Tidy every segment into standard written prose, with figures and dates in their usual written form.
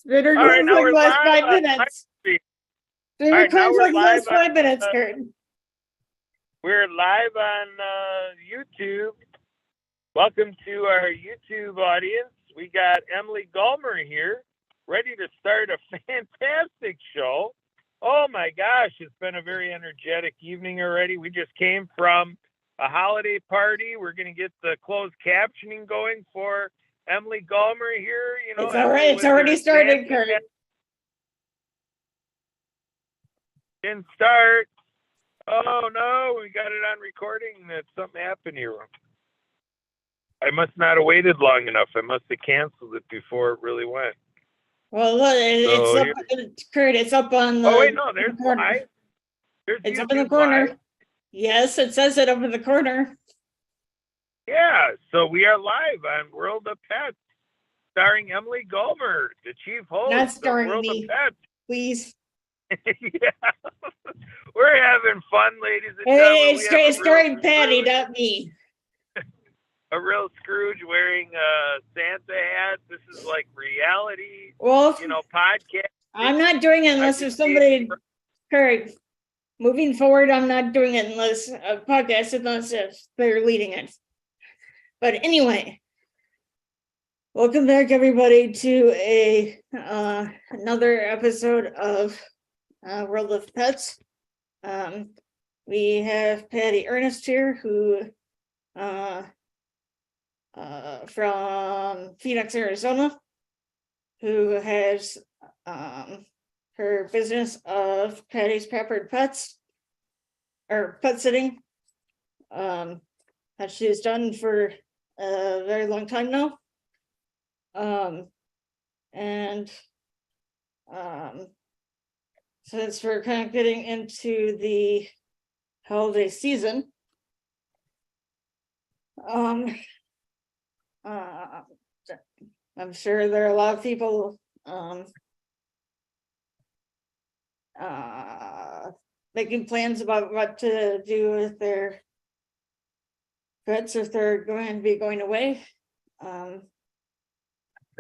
Spitter All right, claims now like we're last live 5 on minutes. Livestream. Spitter All right, now claims we're like last live 5 minutes, Kurt. We're live on YouTube. Welcome to our YouTube audience. We got Emily Gulmer here, ready to start a fantastic show. Oh my gosh, it's been a very energetic evening already. We just came from a holiday party. We're going to get the closed captioning going for Emily Gulmer here. You know, It's all right. It's Emily already was started, Kurt. Didn't start. Oh no, we got it on recording that something happened here. I must not have waited long enough. I must have canceled it before it really went. Well, look, it's So up, Kurt. It's up on the. Oh wait, no, there's the corner. live. There's It's YouTube up in the corner. live. Yes, it says it up in the corner. Yeah, so we are live on World of Pets, starring Emily Gulmer, the chief host Not of starring World me, of Pets. please. Yeah, we're having fun, ladies and gentlemen. It's starring Patty, not me. A real Scrooge wearing a Santa hat. This is like reality, Well, podcast. I'm not doing it unless there's somebody. Kurt, moving forward, I'm not doing it unless a podcast, unless they're leading it. But anyway, welcome back, everybody, to another episode of World of Pets. We have Patty Ernest here, who from Phoenix, Arizona, who has her business of Patty's Peppered Pets, or pet sitting, that she's done for a very long time now. Since we're kind of getting into the holiday season, I'm sure there are a lot of people making plans about what to do with their pets if they're going to be going away.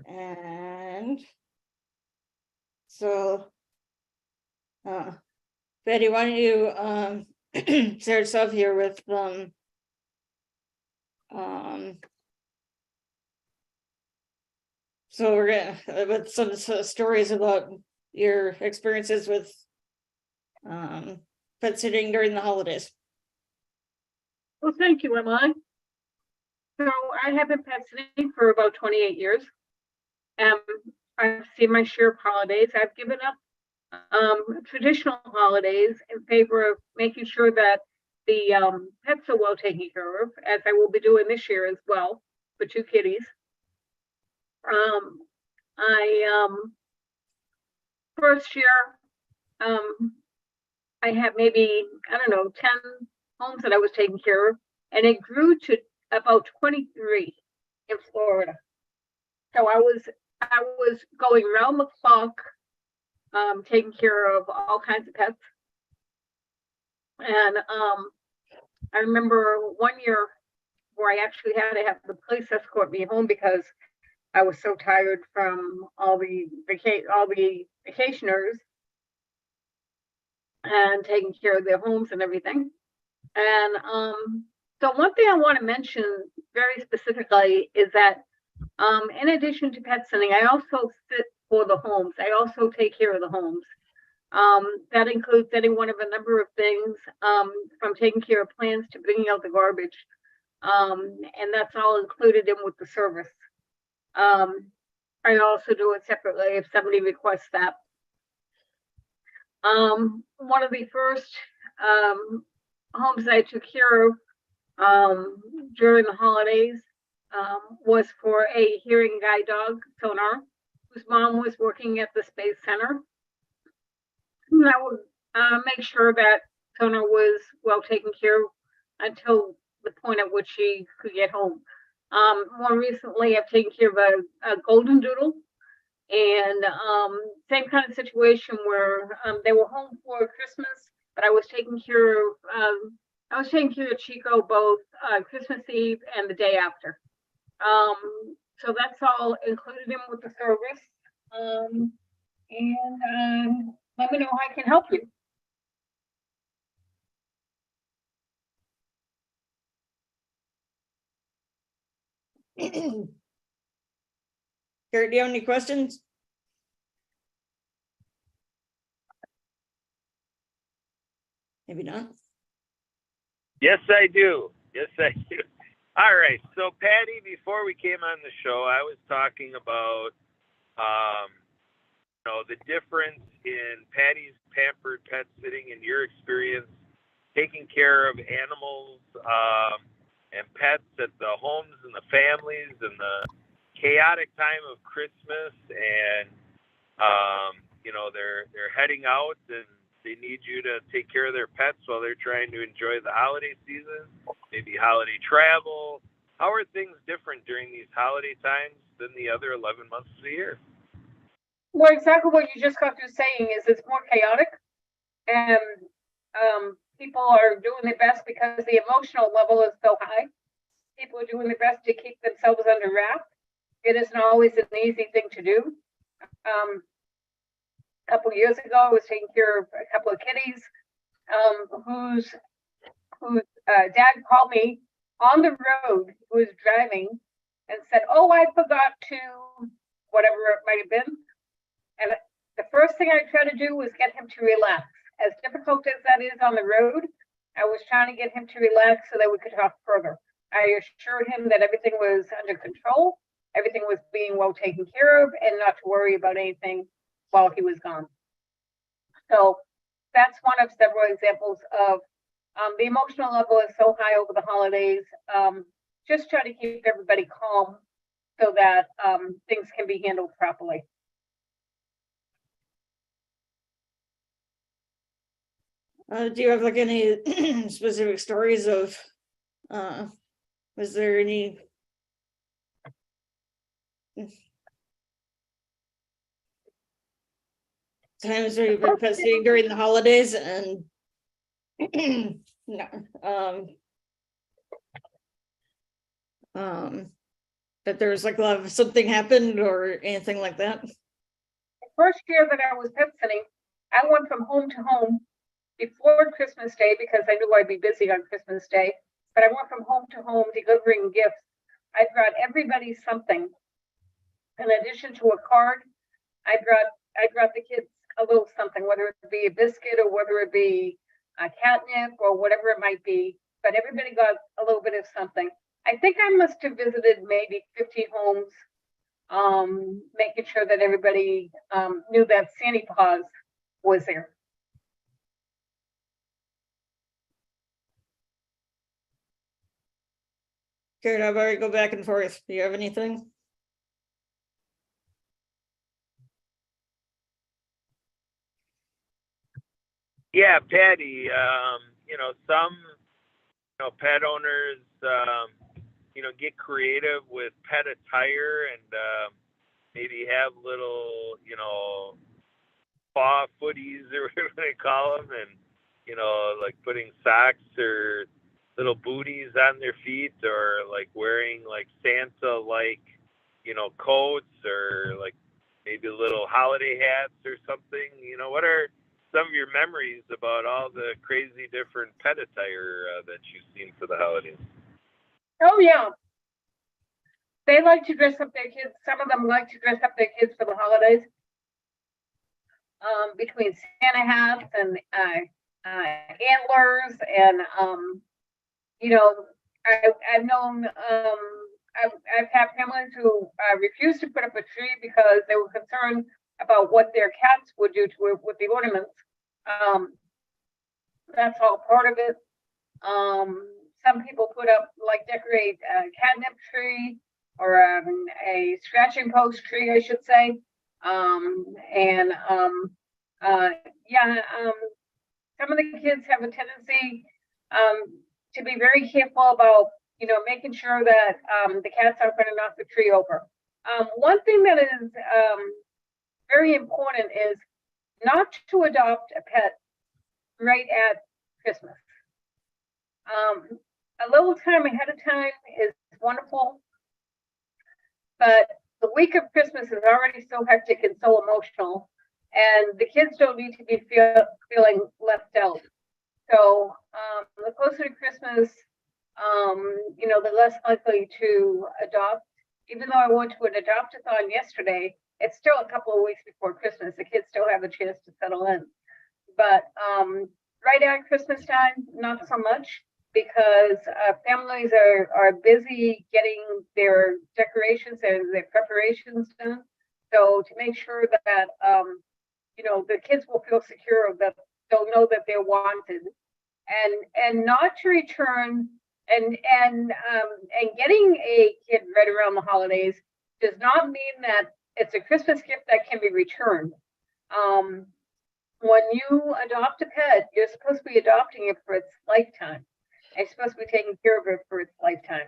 And so, Betty, why don't you start us off here with so we're gonna with some stories about your experiences with pet sitting during the holidays. Well, thank you, Emily. So I have been pet sitting for about 28 years. I've seen my share of holidays. I've given up traditional holidays in favor of making sure that the pets are well taken care of, as I will be doing this year as well for 2 kitties. First year, I had maybe, 10 homes that I was taking care of, and it grew to about 23 in Florida. So I was going around the clock, taking care of all kinds of pets. And I remember one year where I actually had to have the police escort me home because I was so tired from all the vacationers and taking care of their homes and everything. And so one thing I want to mention very specifically is that in addition to pet sitting, I also sit for the homes. I also take care of the homes. That includes any one of a number of things, from taking care of plants to bringing out the garbage. And that's all included in with the service. I also do it separately if somebody requests that. One of the first homes I took care of during the holidays was for a hearing guide dog, Sonar, whose mom was working at the Space Center. And I would make sure that Sonar was well taken care of until the point at which she could get home. More recently, I've taken care of a golden doodle, and same kind of situation where they were home for Christmas, but I was taking care of Chico both Christmas Eve and the day after. So that's all included in with the service. can help you. Kurt, do you have any questions? Maybe not. Yes, I do. Yes, I do. All right. So, Patty, before we came on the show, I was talking about, the difference in Patty's pampered pet sitting and your experience taking care of animals and pets at the homes and the families and the chaotic time of Christmas, and they're heading out and they need you to take care of their pets while they're trying to enjoy the holiday season, maybe holiday travel. How are things different during these holiday times than the other 11 months of the year? Well, exactly what you just got through saying is it's more chaotic, and people are doing their best because the emotional level is so high. People are doing their best to keep themselves under wraps. It isn't always an easy thing to do. A couple of years ago, I was taking care of a couple of kitties whose dad called me on the road, who was driving, and said, "Oh, I forgot to," whatever it might have been. And the first thing I tried to do was get him to relax. As difficult as that is on the road, I was trying to get him to relax so that we could talk further. I assured him that everything was under control, everything was being well taken care of, and not to worry about anything while he was gone. So that's one of several examples of the emotional level is so high over the holidays. Just try to keep everybody calm so that things can be handled properly. Do you have like any specific stories of, was there any times where you've been pet sitting during the holidays and no, that there was like a lot of something happened or anything like that? The first year that I was pet sitting, I went from home to home before Christmas Day because I knew I'd be busy on Christmas Day. But I went from home to home delivering gifts. I brought everybody something. In addition to a card, I brought the kids a little something, whether it be a biscuit or whether it be a catnip or whatever it might be. But everybody got a little bit of something. I think I must have visited maybe 50 homes, making sure that everybody knew that Santa Claus was there. Karen, I've already go back and forth. Do you have anything? Yeah, Patty, some, pet owners, get creative with pet attire and maybe have little, paw footies or whatever they call them, and, like putting socks or little booties on their feet, or like wearing like Santa like coats, or like maybe little holiday hats or something. What are some of your memories about all the crazy different pet attire that you've seen for the holidays? Oh yeah, they like to dress up their kids. Some of them like to dress up their kids for the holidays. Between Santa hats and antlers, and I've known, I've had families who refused to put up a tree because they were concerned about what their cats would do to it with the ornaments. That's all part of it. Some people put up, like, decorate a catnip tree or a scratching post tree, I should say. Some of the kids have a tendency to be very careful about, making sure that the cats aren't going to knock the tree over. One thing that is very important is not to adopt a pet right at Christmas. A little time ahead of time is wonderful, but the week of Christmas is already so hectic and so emotional and the kids don't need to be feeling left out. So the closer to Christmas, the less likely to adopt. Even though I went to an adopt-a-thon yesterday, it's still a couple of weeks before Christmas. The kids still have a chance to settle in. But right at Christmas time, not so much, because families are busy getting their decorations and their preparations done. So to make sure that the kids will feel secure, that they'll know that they're wanted, and not to return, and getting a kid right around the holidays does not mean that it's a Christmas gift that can be returned. When you adopt a pet, you're supposed to be adopting it for its lifetime. You're supposed to be taking care of it for its lifetime.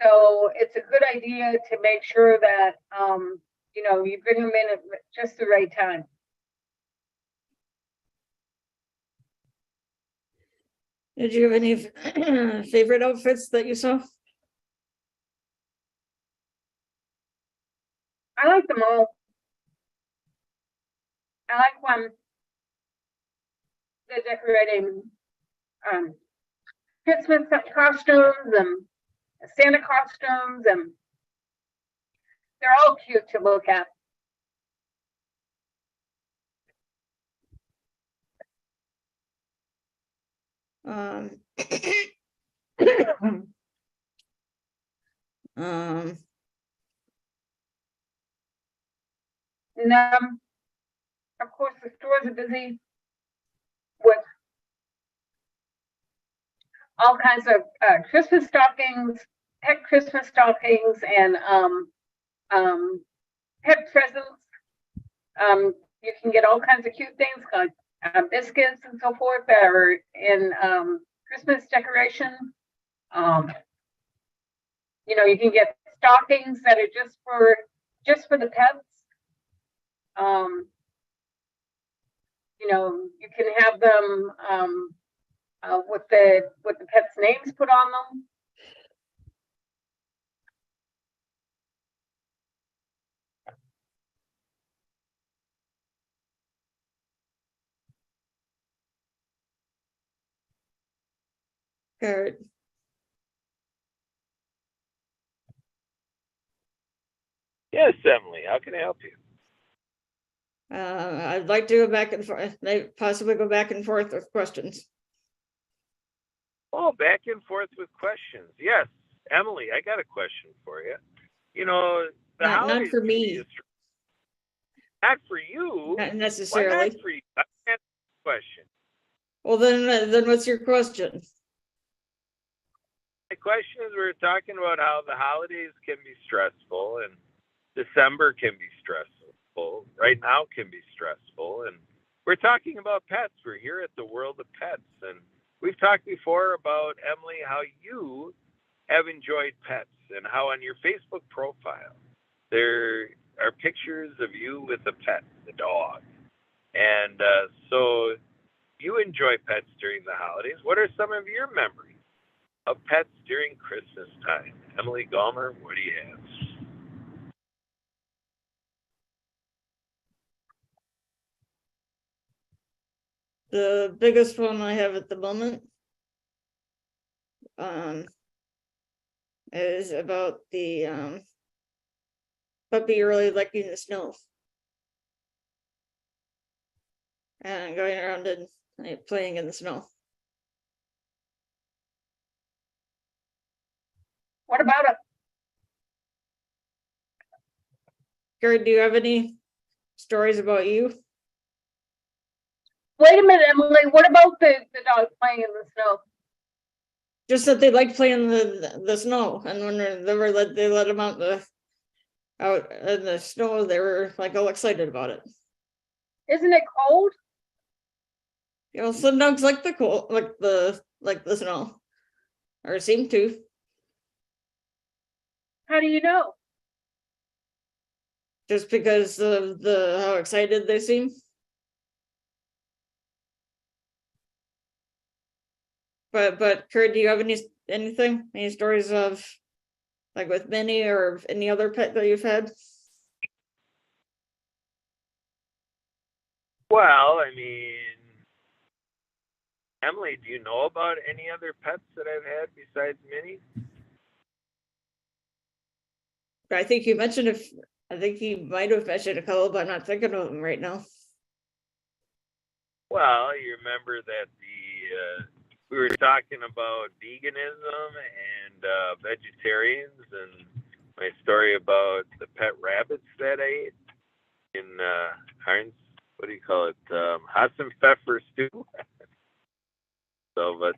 So it's a good idea to make sure that you bring them in at just the right time. Did you have any favorite outfits that you saw? I like them all. I like when they're decorating Christmas costumes and Santa costumes, and they're all cute to look at. Um, And of course, the stores are busy with all kinds of Christmas stockings, pet Christmas stockings, and pet presents. You can get all kinds of cute things like biscuits and so forth that are in Christmas decoration. You can get stockings that are just for the pets. You can have them with the pets' names put on them. Good. Yes, Emily, how can I help you? I'd like to go back and forth, possibly go back and forth with questions. Oh, back and forth with questions. Yes, Emily, I got a question for you. Not for me. Not for you. Not necessarily. Why not for you? I can't question. Well, then what's your question? My question is, we're talking about how the holidays can be stressful, and December can be stressful. Right now can be stressful, and we're talking about pets. We're here at the World of Pets, and we've talked before about, Emily, how you have enjoyed pets, and how on your Facebook profile there are pictures of you with a pet, the dog. And so you enjoy pets during the holidays. What are some of your memories of pets during Christmas time? Emily Gallmer, what do you have? The biggest one I have at the moment is about the puppy really liking the snow and going around and playing in the snow. What about it? Gary, do you have any stories about you? Wait a minute, Emily. What about the dog playing in the snow? Just that they like playing the snow, and when they let them out in the snow, they were like all excited about it. Isn't it cold? Some dogs like the cold, like the snow, or seem to. How do you know? Just because of how excited they seem. But Kurt, do you have any stories of like with Minnie or any other pet that you've had? Well, I mean, Emily, do you know about any other pets that I've had besides Minnie? I think you mentioned I think you might have mentioned a couple, but I'm not thinking of them right now. Well, you remember that we were talking about veganism and vegetarians, and my story about the pet rabbits that I ate in Heinz. What do you call it? Hassenpfeffer stew. So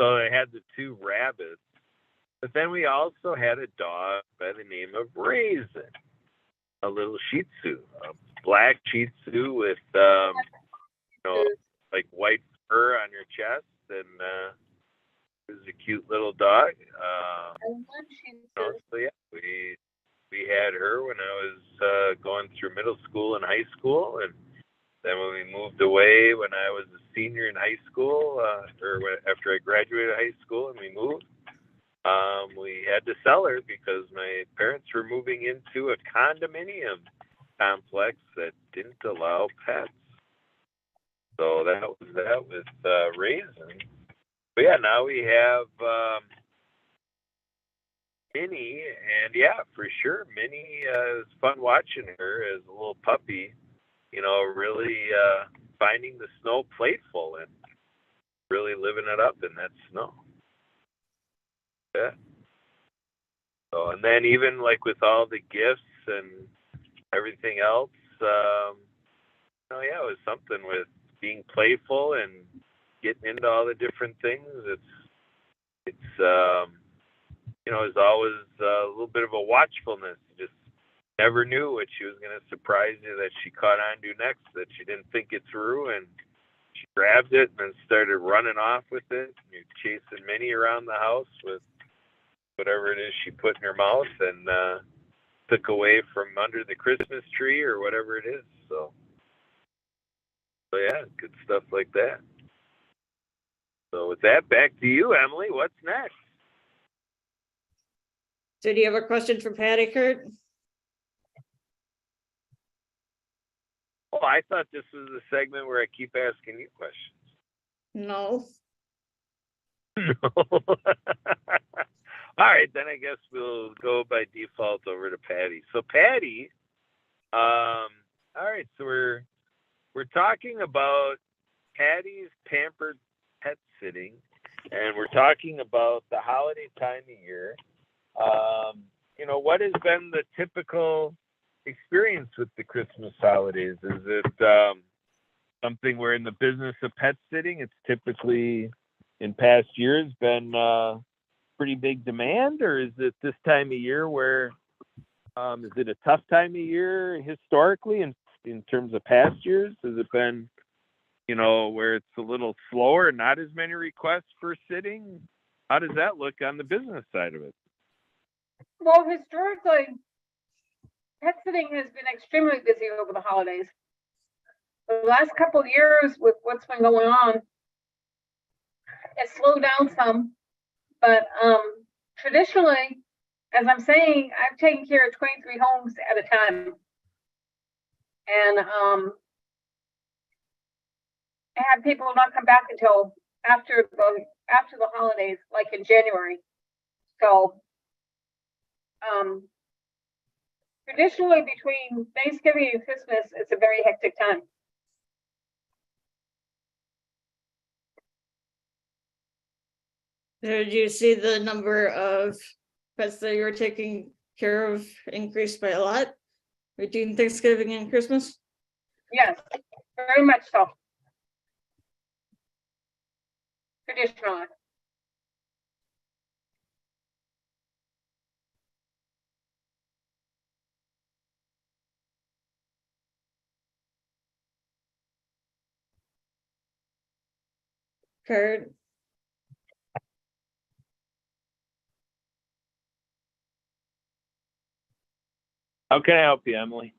I had the two rabbits, but then we also had a dog by the name of Raisin, a little Shih Tzu, a black Shih Tzu with like white fur on her chest, and it was a cute little dog. So yeah, we had her when I was going through middle school and high school, and then when we moved away when I was a senior in high school, after I graduated high school and we moved, we had to sell her because my parents were moving into a condominium complex that didn't allow pets. So that was that with Raisin. But yeah, now we have Minnie, and yeah, for sure, Minnie is fun watching her as a little puppy. Really finding the snow playful and really living it up in that snow. Yeah. So, and then even like with all the gifts and everything else, yeah, it was something with being playful and getting into all the different things. It's it's always a little bit of a watchfulness. You just never knew what she was going to surprise you that she caught on to next, that she didn't think it through, and she grabbed it and then started running off with it. You're chasing Minnie around the house with whatever it is she put in her mouth and took away from under the Christmas tree or whatever it is. So yeah, good stuff like that. So with that, back to you, Emily. What's next? So do you have a question for Patty, Kurt? Oh, I thought this was a segment where I keep asking you questions. No. No. All right, then I guess we'll go by default over to Patty. So Patty, all right, so we're talking about Patty's Pampered Pet Sitting, and we're talking about the holiday time of year. What has been the typical experience with the Christmas holidays? Is it something where in the business of pet sitting, it's typically in past years been pretty big demand, or is it this time of year where is it a tough time of year historically in terms of past years? Has it been where it's a little slower, not as many requests for sitting? How does that look on the business side of it? Well, historically, pet sitting has been extremely busy over the holidays. The last couple of years with what's been going on, it slowed down some, but traditionally, as I'm saying, I've taken care of 23 homes at a time. And I had people not come back until after the holidays, like in January. So traditionally between Thanksgiving and Christmas, it's a very hectic time. Did you see the number of pets that you're taking care of increased by a lot between Thanksgiving and Christmas? Yes, very much so. Traditionally. Kurt? How can I help you, Emily?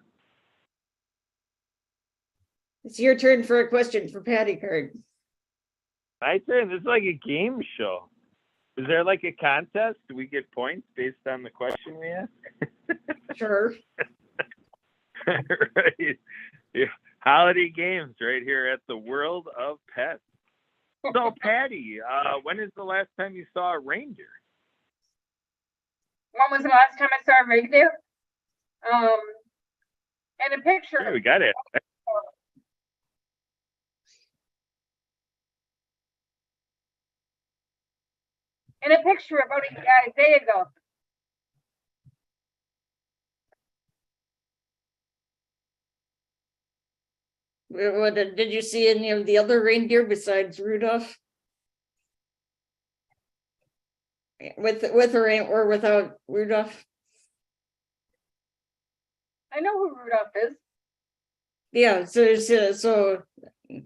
It's your turn for a question for Patty, Kurt. My turn? This is like a game show. Is there like a contest? Do we get points based on the question we ask? Sure. Right. Yeah. holiday games right here at the World of Pets. So, Patty, when is the last time you saw a reindeer? When was the last time I saw a reindeer? And a picture. Yeah, we got it. In a picture about a day ago. Did you see any of the other reindeer besides Rudolph? With or without Rudolph? I know who Rudolph is. Yeah, so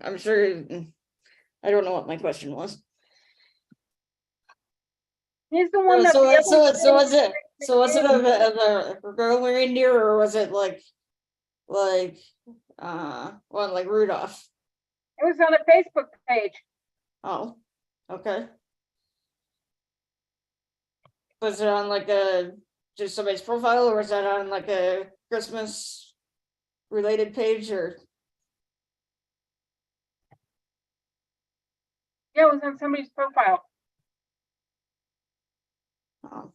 I'm sure, I don't know what my question was. He's the one that. So was it of a girl reindeer, or was it like one like Rudolph? It was on a Facebook page. Oh, okay. Was it on like just somebody's profile, or was that on like a Christmas related page, or? Yeah, it was on somebody's profile. Oh.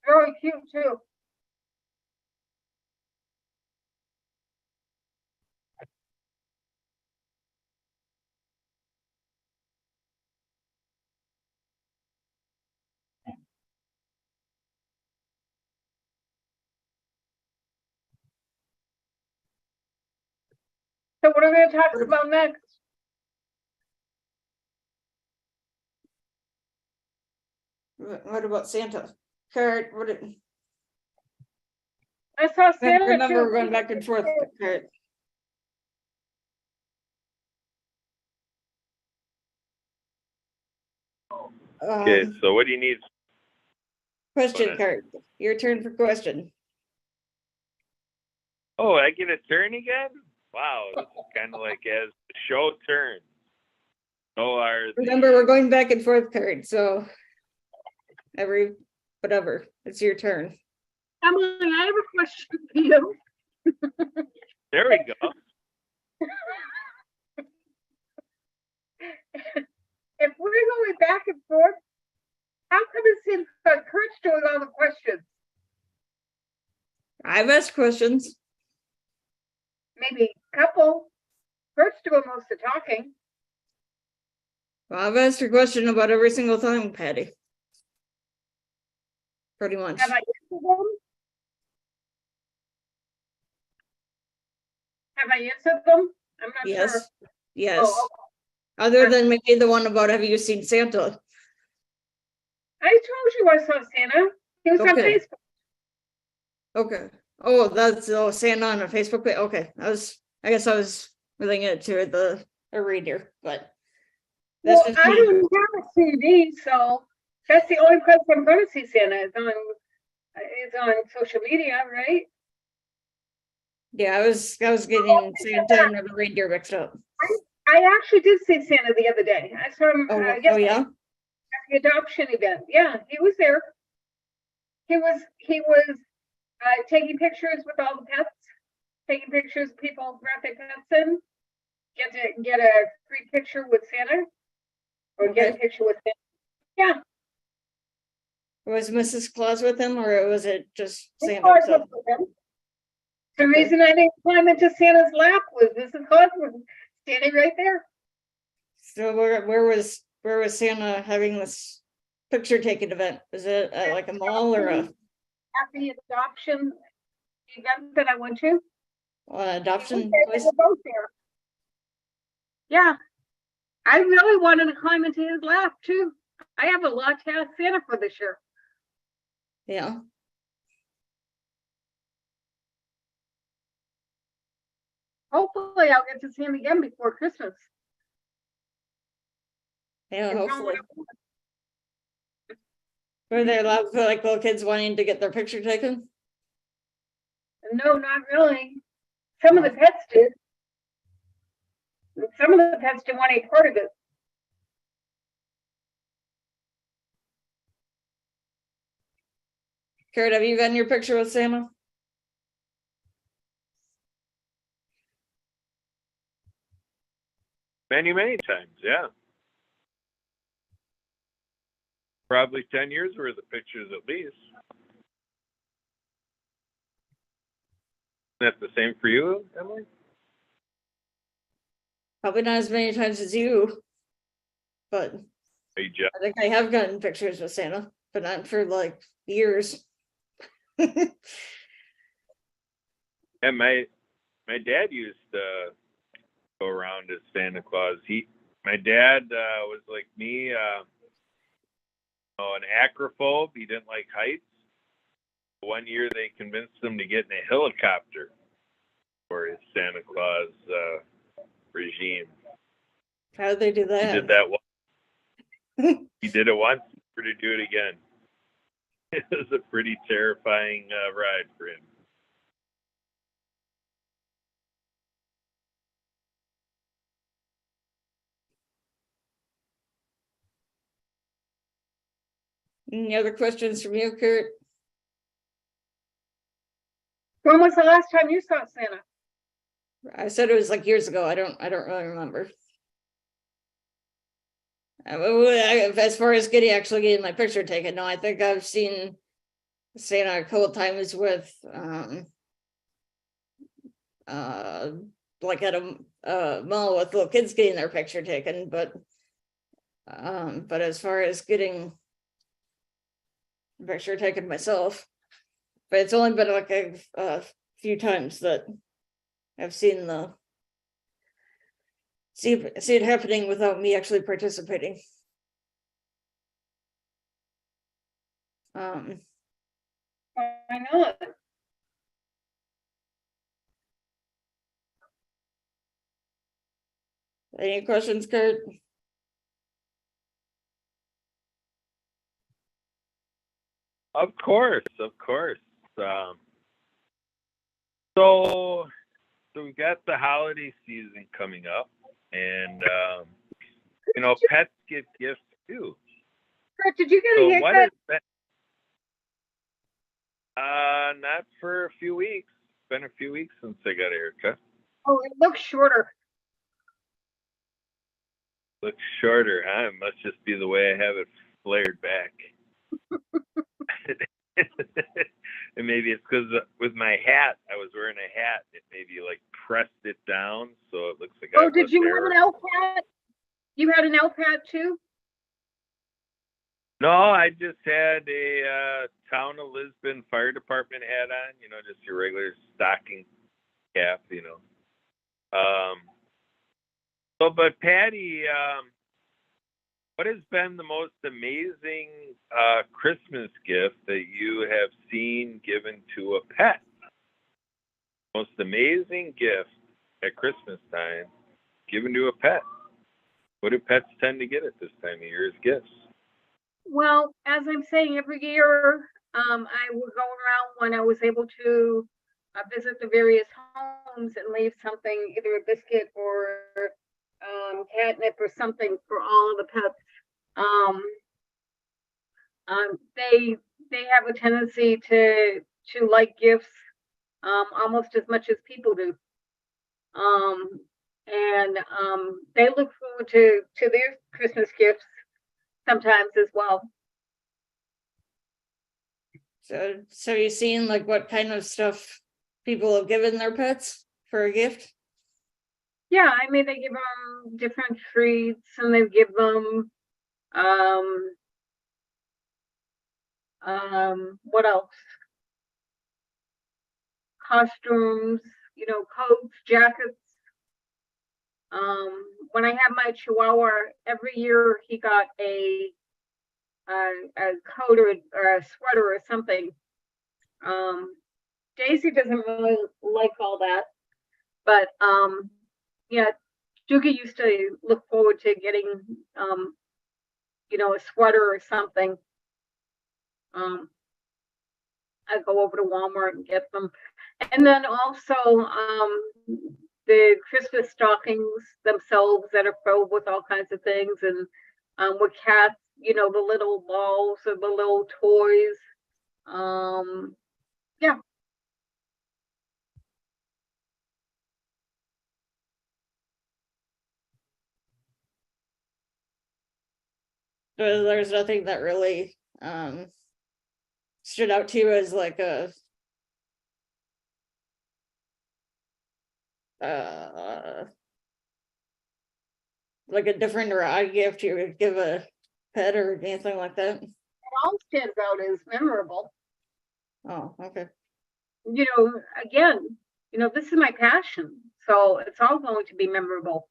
Very cute too. So what are we going to talk about next? What about Santa? Kurt, what did? I saw Santa. Remember, too. we're going back and forth, Kurt. Okay, so what do you need? Question, Kurt. Your turn for question. Oh, I get a turn again? Wow, this is kind of like as the show turns. So Remember, we're going back and forth, Kurt. So whatever, it's your turn. Emily, I have a question for you. There we go. If we're going back and forth, how come it seems like Kurt's doing all the questions? I've asked questions. Maybe a couple. Kurt's doing most of the talking. Well, I've asked a question about every single time, Patty. Pretty much. Have I answered them? Have I answered them? I'm not Yes. sure. Yes. Oh, Other than maybe the one about have you seen Santa? I told you I saw Santa. He was on Okay. Facebook. Okay. Oh, that's Santa on a Facebook page. Okay. I guess I was relating it to a reindeer, but Well, that's I don't have a TV, so that's the only place I'm going to see Santa is on social media, right? yeah, I was getting Santa and the reindeer mixed up. I actually did see Santa the other day. I saw him Oh yeah. at the adoption event. Yeah, he was there. He was taking pictures with all the pets, taking pictures of people brought their pets in, get a free picture with Santa, or get a Okay. picture with Santa. Yeah, Was Mrs. Claus with him, or was it just Mrs. Santa Claus himself? was with him. The Okay. reason I didn't climb into Santa's lap was Mrs. Claus was standing right there. So where was Santa having this picture taking event? Was it at like a mall or At the adoption event that I went to. an adoption They place? were both there. Yeah, I really wanted to climb into his lap too. I have a lot to ask Santa for this year. Yeah. Hopefully I'll get to see him again before Christmas. Yeah, It's hopefully. only- Were there a lot of like little kids wanting to get their picture taken? No, not really. Some of the pets did. Some of the pets didn't want any part of it. Kurt, have you gotten your picture with Santa? Many, many times, yeah. Probably 10 years worth of pictures at least. Is that the same for you, Emily? Probably not as many times as you, but Hey, Jeff. I think I have gotten pictures with Santa, but not for like years. And my dad used to go around as Santa Claus. My dad was like me, an acrophobe. He didn't like heights. One year they convinced him to get in a helicopter for his Santa Claus regime. How did they do He that? did that once. He did it once, never to do it again. It was a pretty terrifying ride for him. Any other questions from you, Kurt? When was the last time you saw Santa? I said it was like years ago. I don't really remember. As far as actually getting my picture taken, no, I think I've seen Santa a couple times with like at a mall with little kids getting their picture taken, but as far as getting a picture taken myself, but it's only been like a few times that I've seen see it happening without me actually participating. Why not? Any questions, Kurt? Of course. So we've got the holiday season coming up, and pets get gifts too. Kurt, did you get a So haircut? what is that? Not for a few weeks. It's been a few weeks since I got a haircut. Oh, it looks shorter. Looks shorter, huh? It must just be the way I have it flared back. And maybe it's because with my hat, I was wearing a hat. It maybe like pressed it down, so it looks like. Oh, did you have an elf hat? You had an elf hat too? No, I just had a Town of Lisbon Fire Department hat on. Just your regular stocking cap. But Patty, what has been the most amazing Christmas gift that you have seen given to a pet? Most amazing gift at Christmas time given to a pet. What do pets tend to get at this time of year as gifts? Well, as I'm saying, every year I would go around when I was able to visit the various homes and leave something, either a biscuit or catnip or something for all of the pets. They have a tendency to like gifts almost as much as people do. And they look forward to their Christmas gifts sometimes as well. So you've seen like what kind of stuff people have given their pets for a gift? Yeah, I mean, they give them different treats, and they give them what else? Costumes, coats, jackets. When I had my Chihuahua, every year he got a coat or a sweater or something. Daisy doesn't really like all that, but yeah, Doogie used to look forward to getting a sweater or something. I'd go over to Walmart and get them. And then also the Christmas stockings themselves that are filled with all kinds of things, and with cats, the little balls or the little toys. Yeah. there's nothing that really stood out to you as like a different or odd gift you would give a pet or anything like that? All stands out as memorable. Oh, okay. Again, this is my passion, so it's all going to be memorable.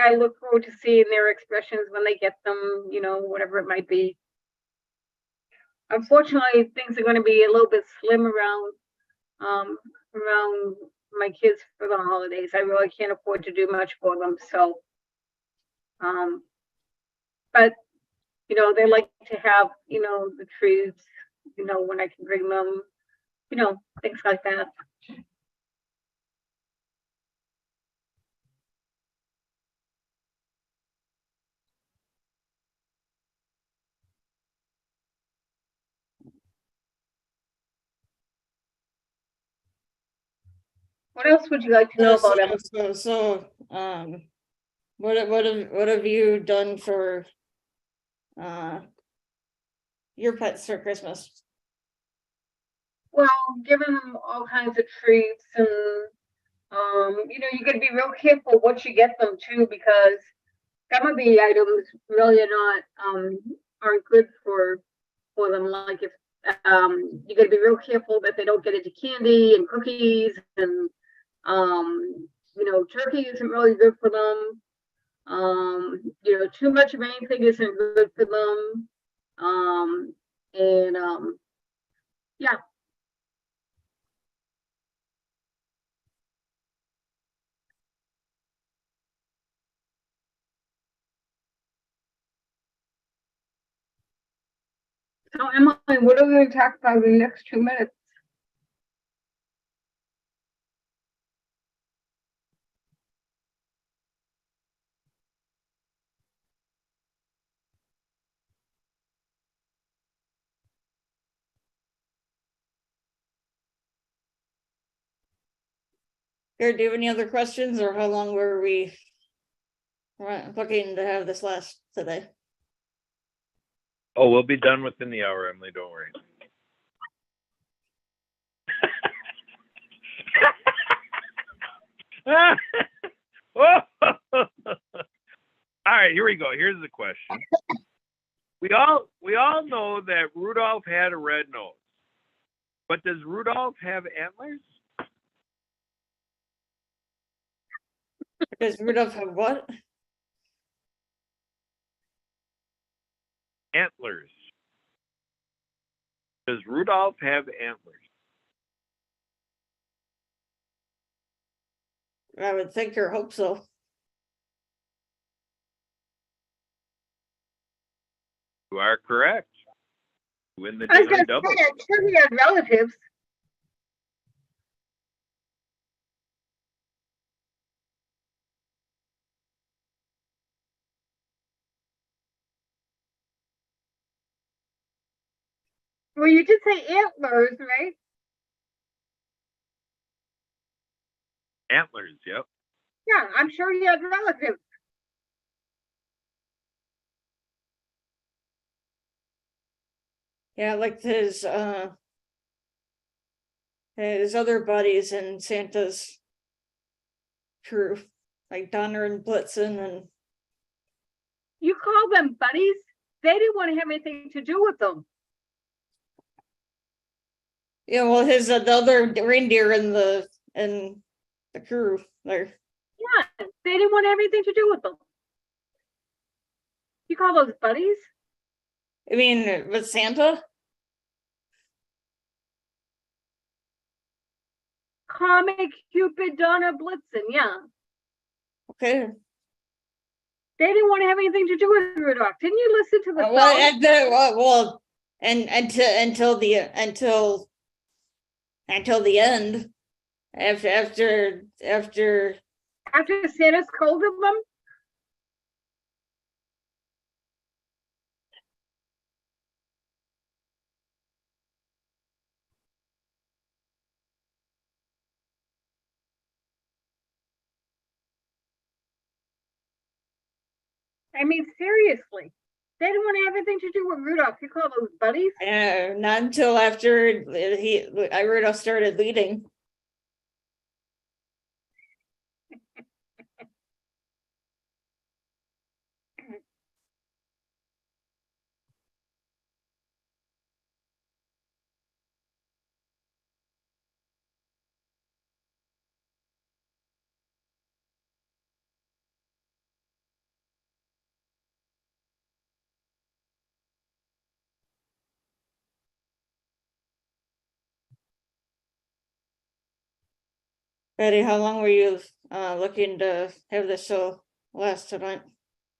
I look forward to seeing their expressions when they get them, whatever it might be. Unfortunately, things are going to be a little bit slim around my kids for the holidays. I really can't afford to do much for them, so but they like to have the treats, when I can bring them, things like that. What else would you like to know about it? What have you done for your pets for Christmas? Well, giving them all kinds of treats, and you got to be real careful what you get them too, because some of the items really are not aren't good for them. Like if you got to be real careful that they don't get into candy and cookies, and turkey isn't really good for them. Too much of anything isn't good for them. Yeah. So Emily, what are we going to talk about in the next 2 minutes? Here, do you have any other questions, or how long were we looking to have this last today? Oh, we'll be done within the hour, Emily. Don't worry. All right, here we go. Here's the question. We all know that Rudolph had a red nose, but does Rudolph have antlers? Does Rudolph have what? Antlers. Does Rudolph have antlers? I would think or hope so. You are correct. Win the I was daily going to double. say, I'm sure he had relatives. Well, you did say antlers, right? Antlers, yep. Yeah, I'm sure he had relatives. Yeah, like his other buddies in Santa's crew, like Donner and Blitzen, and You call them buddies? They didn't want to have anything to do with them. well, his the other reindeer in the crew there. Yeah, they didn't want to have anything to do with them. You call those buddies? I mean, with Santa. Comic Cupid, Donner, Blitzen, yeah. Okay. They didn't want to have anything to do with Rudolph. Didn't you listen to the song? Until the end, after After Santa scolded them? I mean, seriously. They didn't want to have anything to do with Rudolph. You call those buddies? Not until after Rudolph started leading. Betty, how long were you looking to have the show last tonight?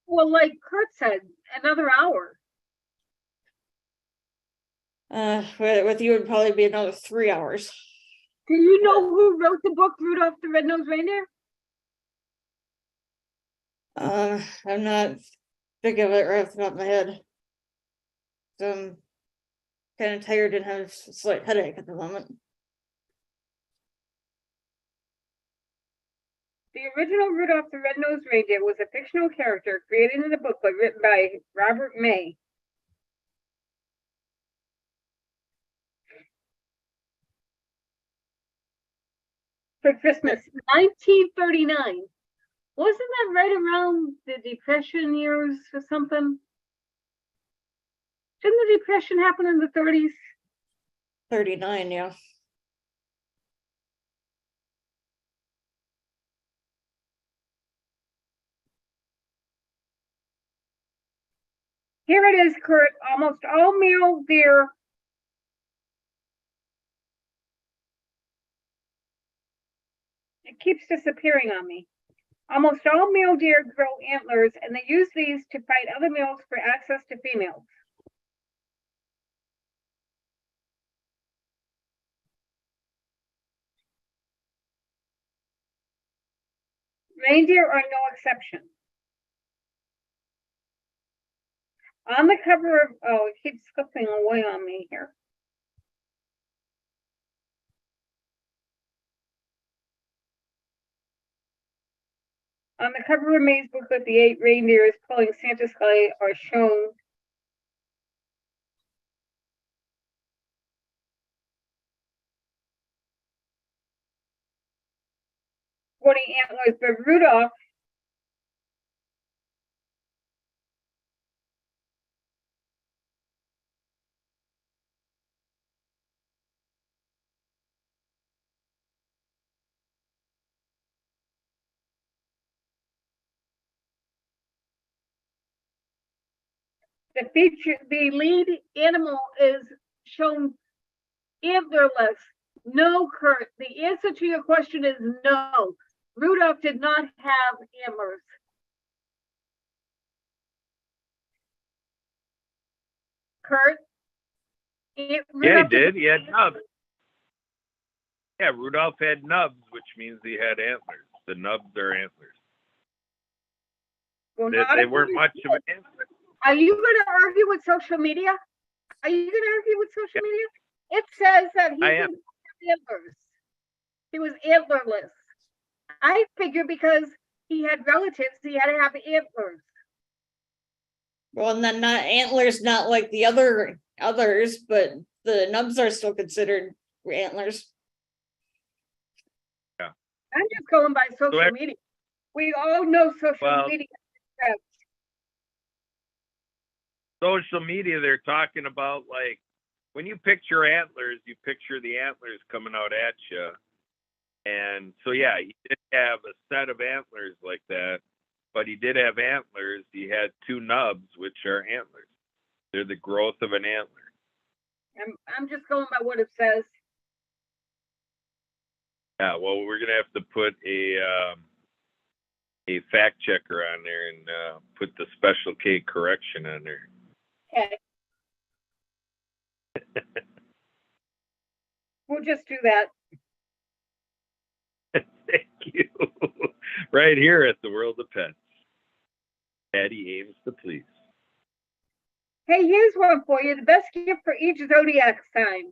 Well, like Kurt said, another hour. With you would probably be another 3 hours. Do you know who wrote the book Rudolph the Red-Nosed Reindeer? I'm not thinking of it right off the top of my head. So I'm kind of tired and have a slight headache at the moment. The original Rudolph the Red-Nosed Reindeer was a fictional character created in a booklet written by Robert May. For Christmas, 1939. Wasn't that right around the Depression years or something? Didn't the Depression happen in the 30s? 39, yeah. Here it is, Kurt. Almost all male deer. It keeps disappearing on me. Almost all male deer grow antlers, and they use these to fight other males for access to females. Reindeer are no exception. On the cover of, oh, it keeps slipping away on me here. On the cover of May's booklet, the 8 reindeers pulling Santa's sleigh are shown. Sporting antlers, but Rudolph the lead animal is shown antlerless. No, Kurt, the answer to your question is no. Rudolph did not have antlers. Kurt? Yeah, he did. He had nubs. Yeah, Rudolph had nubs, which means he had antlers. The nubs are antlers. Well, They weren't much of an answer. Are you going to argue with social media? Are you going to argue with social media? It says that he didn't have antlers. He was antlerless. I figure because he had relatives, he had to have antlers. Well, and then not antlers, not like the others, but the nubs are still considered antlers. Yeah. I'm just going by social media. We all know social media. Social media, they're talking about, like, when you picture antlers, you picture the antlers coming out at you. And so, yeah, he did have a set of antlers like that, but he did have antlers. He had 2 nubs, which are antlers. They're the growth of an antler. I'm just going by what it says. Yeah, well, we're going to have to put a fact checker on there and put the Special K correction on there. Okay. We'll just do that. Thank you. Right here at the World of Pets. Patty aims to please. Hey, here's one for you. The best gift for each zodiac sign.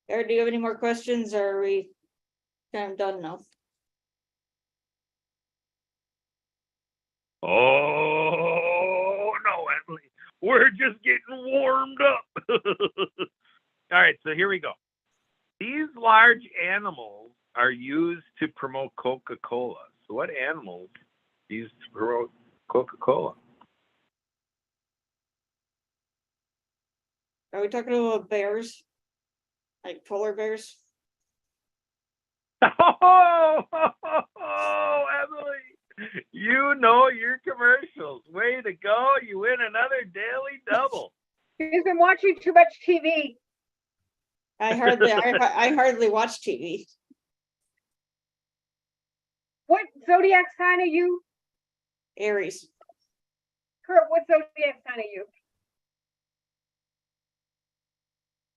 Eric, do you have any more questions or are we kind of done now? Oh, no, Emily. We're just getting warmed up. All right, so here we go. These large animals are used to promote Coca-Cola. So what animals are used to promote Coca-Cola? Are we talking about bears? Like polar bears? Oh, Emily, you know your commercials. Way to go. You win another daily double. He's been watching too much TV. I hardly watch TV. What zodiac sign are you? Aries. Kurt, what zodiac sign are you?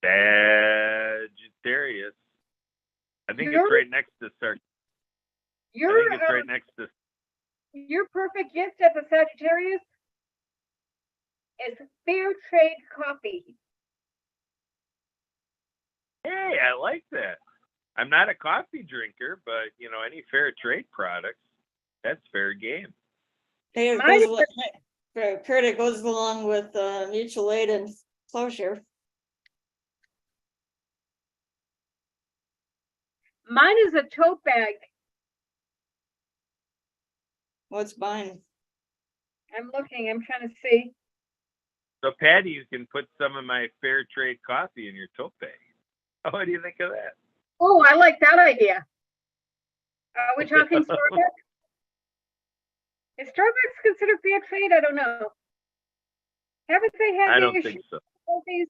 Sagittarius. I think it's You're- right next to Sar. I Your think it's right next to. your perfect gift as a Sagittarius is fair trade coffee. Hey, I like that. I'm not a coffee drinker, but you know, any fair trade products, that's fair game. Hey, it Mine goes with- Kurt, it goes along with mutual aid and closure. Mine is a tote bag. What's mine? I'm looking, I'm trying to see. So, Patty, you can put some of my fair trade coffee in your tote bag. Oh, what do you think of that? Oh, I like that idea. Are we talking Starbucks? Is Starbucks considered fair trade? I don't know. Haven't they had I the don't issue think so. with these?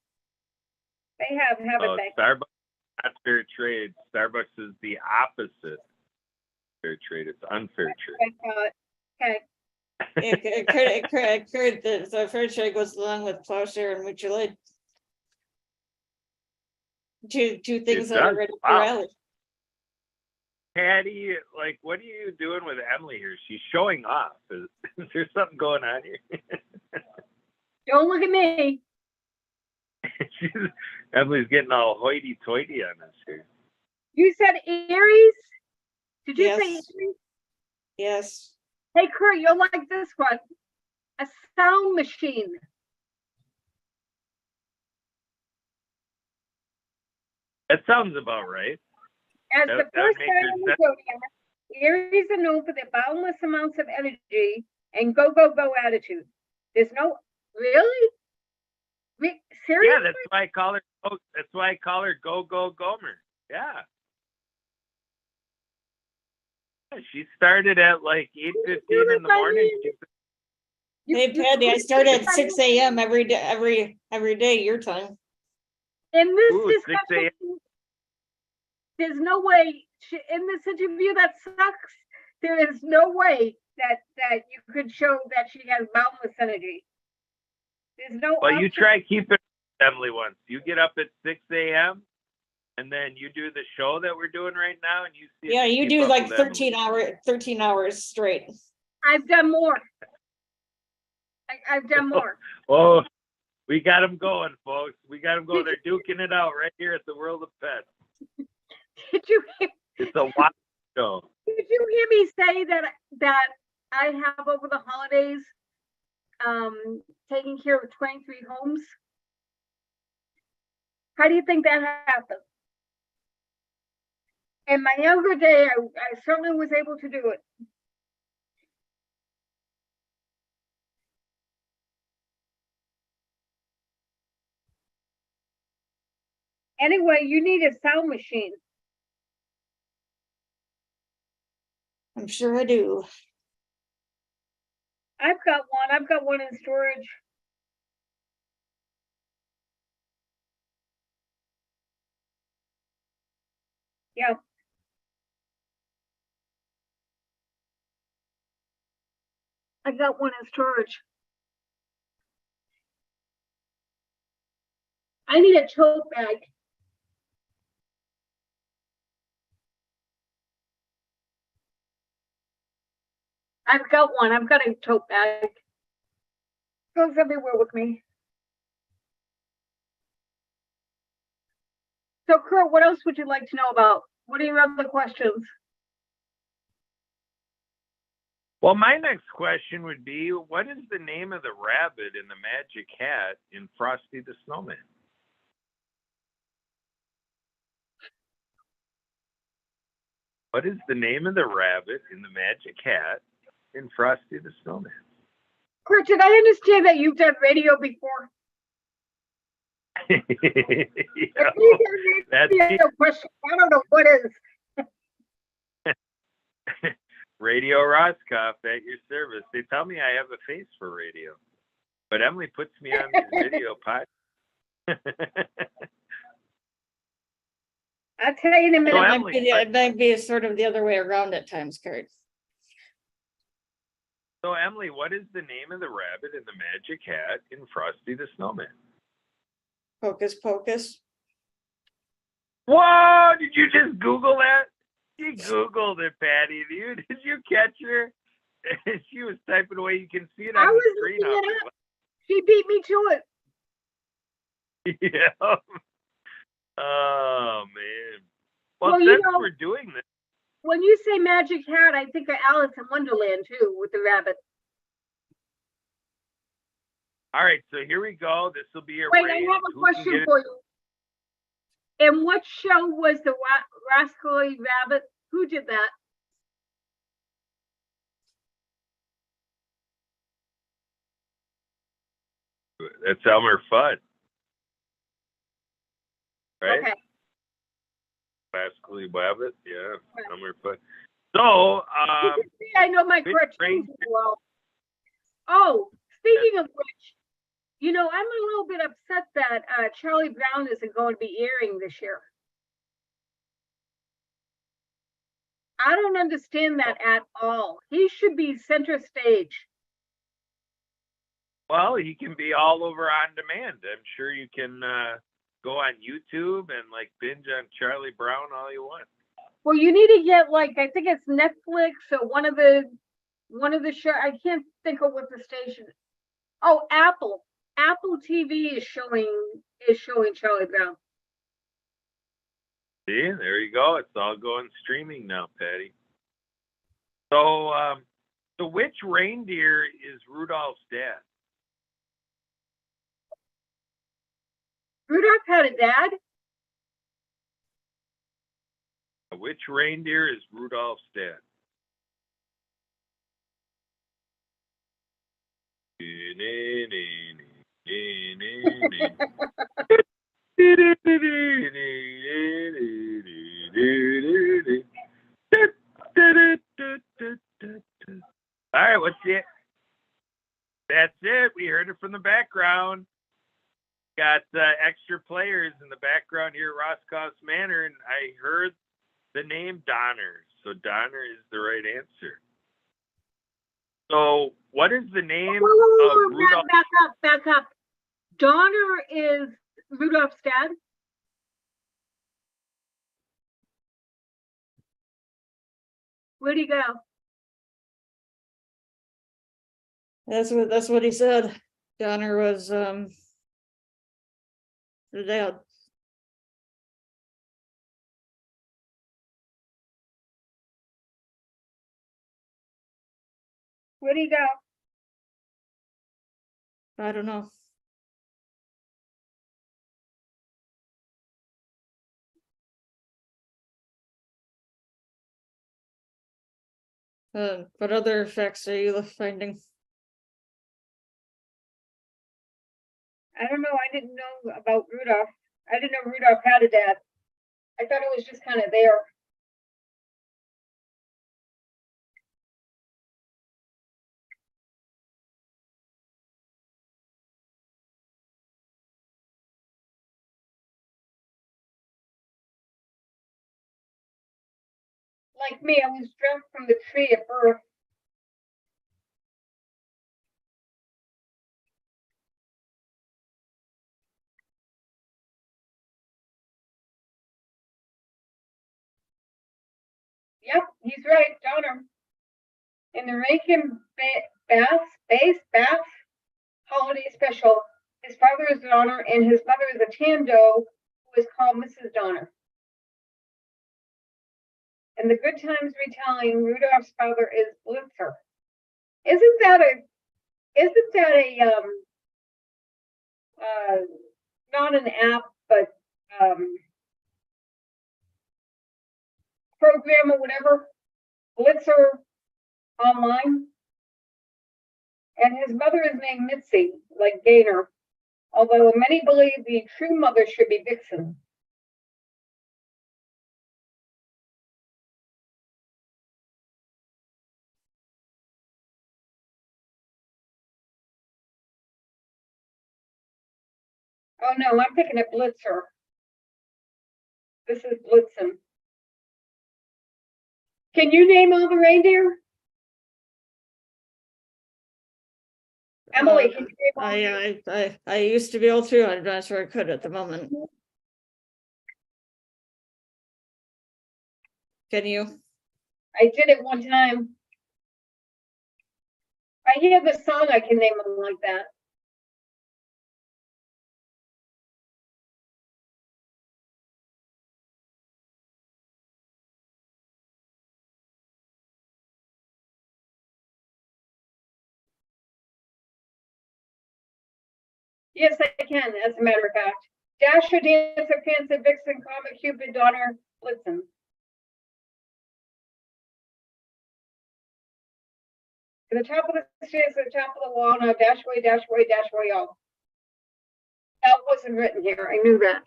They have, haven't Oh, they? Starbucks, not fair trade. Starbucks is the opposite. Fair trade. It's unfair trade. I thought, okay, Yeah, Kurt, the fair trade goes along with plowshare and mutual aid. Two things that are does? right up Wow. your alley. Patty, like, what are you doing with Emily here? She's showing off. Is there something going on here? don't look at me. Emily's getting all hoity-toity on us here. You said Aries? Did you say Yes. Aries? Yes. Hey, Kurt, you'll like this one. A sound machine. That sounds about right. As That- the that first makes sign good of the sense. zodiac, Aries are known for their boundless amounts of energy and go, go, go attitude. There's no, really? Yeah, Seriously? that's why I call her. Oh, that's why I call her Go Go Gomer. Yeah. Yeah, she started at like 8:15 in the morning. Hey, Patty, I start at 6 a.m. every day, every day, your time. In this Ooh, 6 discussion, there's no way, in this interview, that sucks. There is no way that you could show that she has boundless energy. There's no Well, you option. try keeping Emily once. You get up at 6 a.m. and then you do the show that we're doing right now, and you see. if Yeah, you keep do up like with Emily. 13 hours straight. I've done more. I've done more. Oh, we got them going, folks. We got them going. They're duking it out right here at the World of Pets. Did you It's a wild show. Did you hear me say that I have over the holidays taken care of 23 homes? How do you think that happened? In my younger day, I certainly was able to do it. Anyway, you need a sound machine. I'm sure I do. I've got one. I've got one in storage. Yeah. I got one in storage. I need a tote bag. I've got one. I've got a tote bag. Goes everywhere with me. So Kurt, what else would you like to know about? What are your other questions? Well, my next question would be, what is the name of the rabbit in the Magic Hat in Frosty the Snowman? What is the name of the rabbit in the Magic Hat in Frosty the Snowman? Kurt, did I understand that you've done radio before? Yeah, If you did that's radio question, I don't know what is. Radio Roscoff at your service. They tell me I have a face for radio, but Emily puts me on these video podcasts. I'll tell you in a minute. So, It Emily, it might be sort of the other way around at times, Kurt. So, Emily, what is the name of the rabbit in the Magic Hat in Frosty the Snowman? Hocus Pocus. Whoa! Did you just Google that? She Googled it, Patty. Did you catch her? She was typing away. You can see it I on was the screen. looking it up. She beat me to it. Yeah. Oh, man. Well, Well, you since know- we're doing this, When you say Magic Hat, I think of Alice in Wonderland too, with the rabbit. all right, so here we go. This will be a Wait, race. I have a Who can question get it? for you. And what show was the Rascally Rabbit? Who did that? That's Elmer Fudd. Right? Okay. Rascally Wabbit. Yeah, Right. Elmer Fudd. So, You can see I know my which cartoons range- well. Oh, speaking of which, you know, I'm a little bit upset that Charlie Brown isn't going to be airing this year. I don't understand that at all. He should be center stage. well, he can be all over on demand. I'm sure you can go on YouTube and like binge on Charlie Brown all you want. Well, you need to get like, I think it's Netflix or one of the show. I can't think of what the station. Oh, Apple. Apple TV is showing Charlie Brown. See, there you go. It's all going streaming now, Patty. So, so which reindeer is Rudolph's dad? Rudolph had a dad. Which reindeer is Rudolph's dad? All right, what's it? That's it. We heard it from the background. Got extra players in the background here at Roscoff's Manor, and I heard the name Donner. So Donner is the right answer. So what is the name of Rudolph? Back up. Donner is Rudolph's dad. Where'd he go? That's what he said. Donner was the dad. Where'd he go? I don't know. What other effects are you finding? I don't know. I didn't know about Rudolph. I didn't know Rudolph had a dad. I thought it was just kind of there. Like me, I was dropped from the tree at birth. Yep, he's right, Donner. In the Rankin Bass holiday special, his father is Donner and his mother is a Tando, was called Mrs. Donner. And the Good Times retelling Rudolph's father is Blitzer. Isn't that a not an app, but program or whatever, Blitzer online? And his mother is named Mitzi, like Gaynor, although many believe the true mother should be Vixen. Oh no, I'm thinking of Blitzer. This is Blitzen. Can you name all the reindeer? Emily, can you name all the I used to be able to, I'm not sure I could at the moment. Can you? I did it one time. I hear the song, I can name them like that. Yes, I can, as a matter of fact. Dasher, Dancer, Prancer, Vixen, Comet, Cupid, Donner, Blitzen. To the top of the stairs, to the top of the wall, now dash away, dash away, dash away, all. That wasn't written here, I knew that.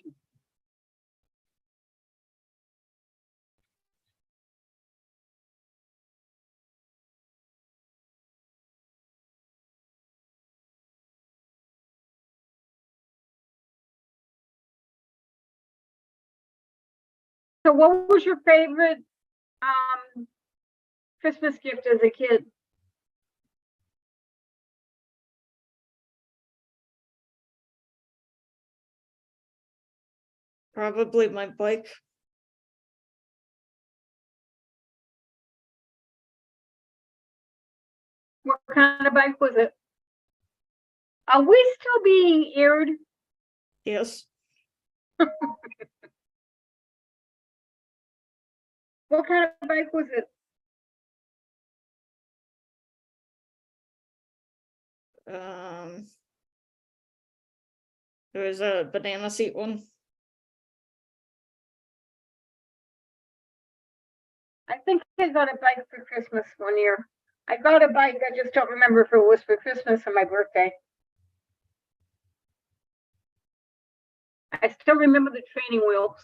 So what was your favorite Christmas gift as a kid? Probably my bike. What kind of bike was it? Are we still being aired? Yes. What kind of bike was it? There was a banana seat one. I think I got a bike for Christmas one year. I got a bike, I just don't remember if it was for Christmas or my birthday. I still remember the training wheels.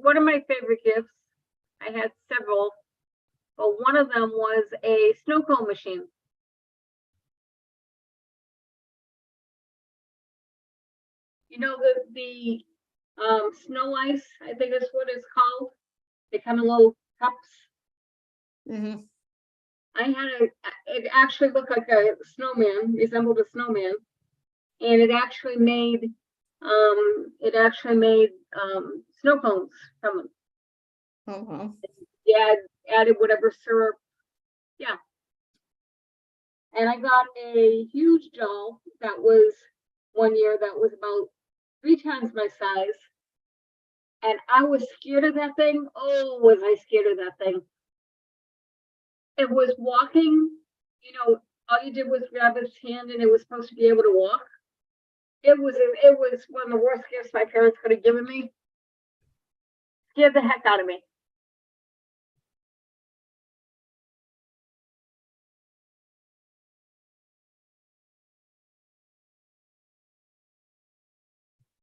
One of my favorite gifts, I had several, but one of them was a snow cone machine. You know, the snow ice, I think that's what it's called. They come in little cups. Mm-hmm. It actually looked like a snowman, resembled a snowman. And it actually made snow cones from them. Oh, wow. Yeah, added whatever syrup. Yeah. And I got a huge doll that was one year that was about 3 times my size. And I was scared of that thing. Oh, was I scared of that thing? It was walking, all you did was grab its hand and it was supposed to be able to walk. It was one of the worst gifts my parents could have given me. Scared the heck out of me.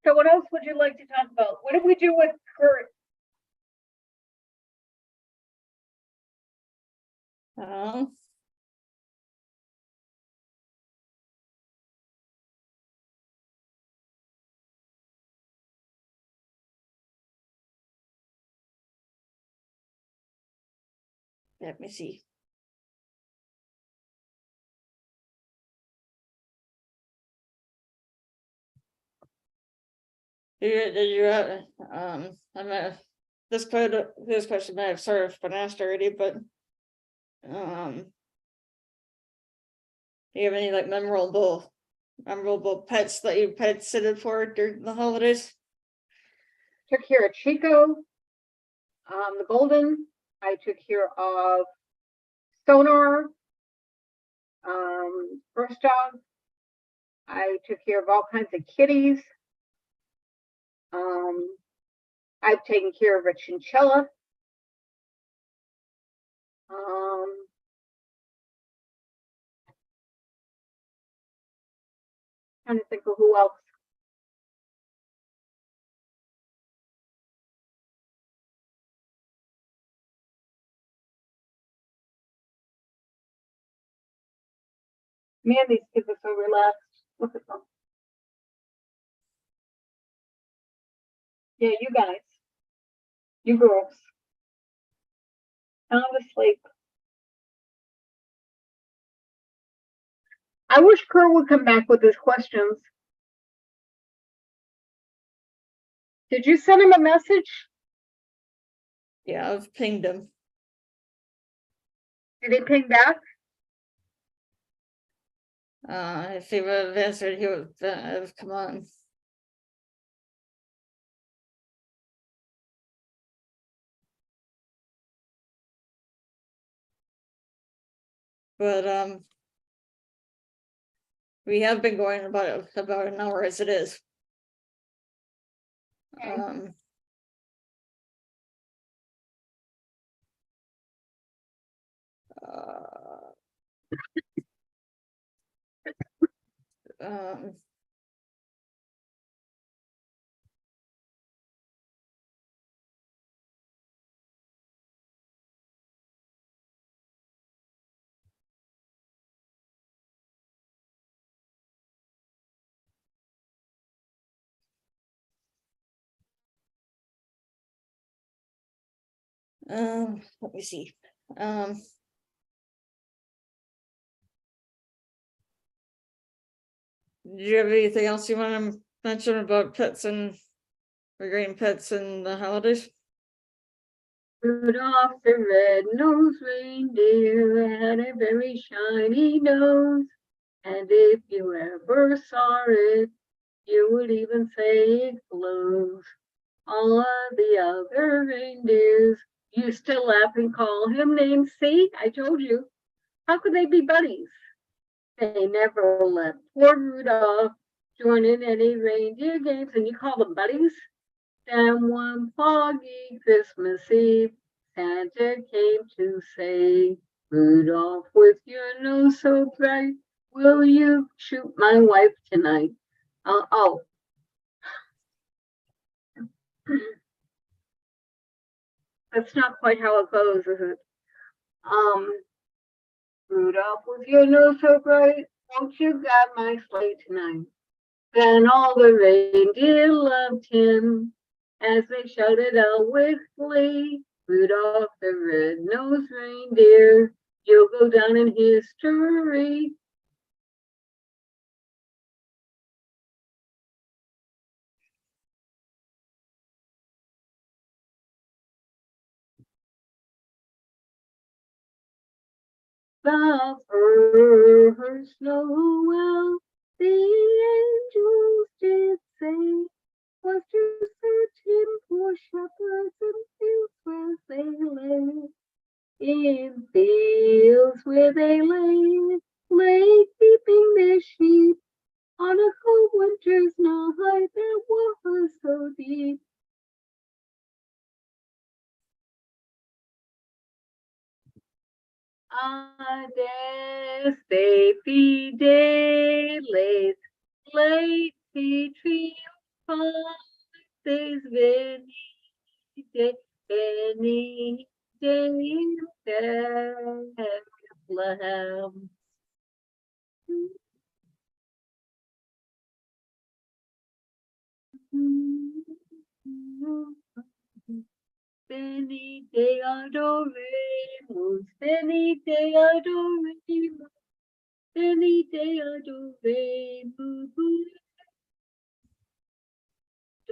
So what else would you like to talk about? What did we do with Kurt? Let me see. This question may have sort of been asked already, but Do you have any like memorable pets that you pet sitted for during the holidays? Took care of Chico, the Golden. I took care of Sonar, First Dog. I took care of all kinds of kitties. I've taken care of a chinchilla. Trying to think of who else. Man, these kids are so relaxed. Look at them. Yeah, you guys. You girls. Sound asleep. I wish Kerr would come back with his questions. Did you send him a message? Yeah, I've pinged him. Did he ping back? If he would have answered, he would have come on. But we have been going about an hour as it is. Okay. Um, let me see. Do you have anything else you want to mention about pets and regarding pets and the holidays? Rudolph the red-nosed reindeer had a very shiny nose, and if you ever saw it, you would even say it glows. All of the other reindeers used to laugh and call him names. See, I told you. How could they be buddies? They never let poor Rudolph join in any reindeer games, and you call them buddies? Then one foggy Christmas Eve, Santa came to say, Rudolph, with your nose so bright, will you shoot my wife tonight? Oh. That's not quite how it goes, is it? Rudolph, with your nose so bright, won't you guide my sleigh tonight? Then all the reindeer loved him as they shouted out with glee, Rudolph the red-nosed reindeer, you'll go down in history. The first Noel, the angels did say, was to search him for shepherds and fields where they lay. In fields where they lay keeping their sheep on a cold winter's night that was so deep. Desde fideles, late triunfantes venite, venite in Bethlehem. Venite adoremus, venite adoremus, venite adoremus.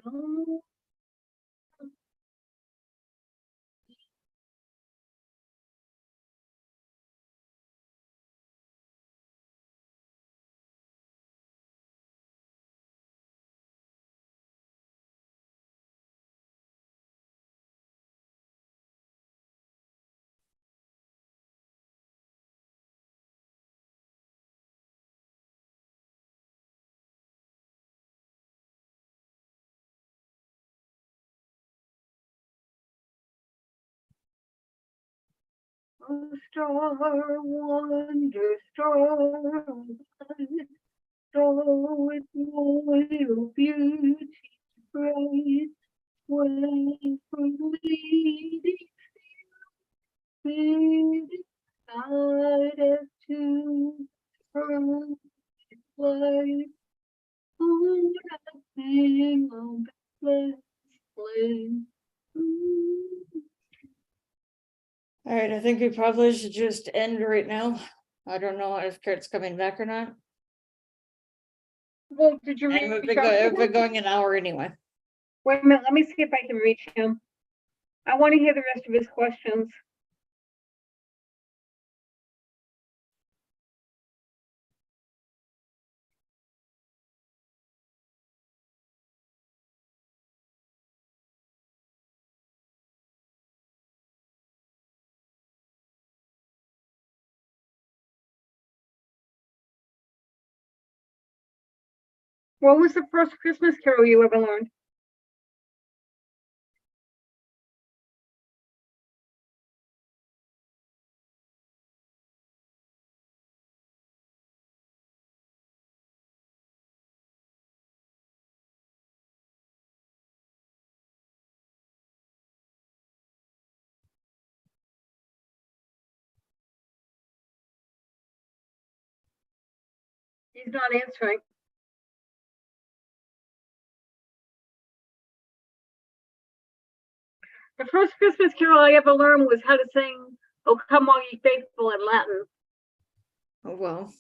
Don't Oh, star, wonder, star, star with royal beauty bright, way from leading speed, guide us to earth light. Oh, nothing on the flame. All right, I think we probably should just end right now. I don't know if Kurt's coming back or not. Well, did you And reach out to we've been him? going an hour anyway. Wait a minute, let me see if I can reach him. I want to hear the rest of his questions. What was the first Christmas carol you ever learned? He's not answering. The first Christmas carol I ever learned was how to sing "O Come All Ye Faithful" in Latin. Oh, well,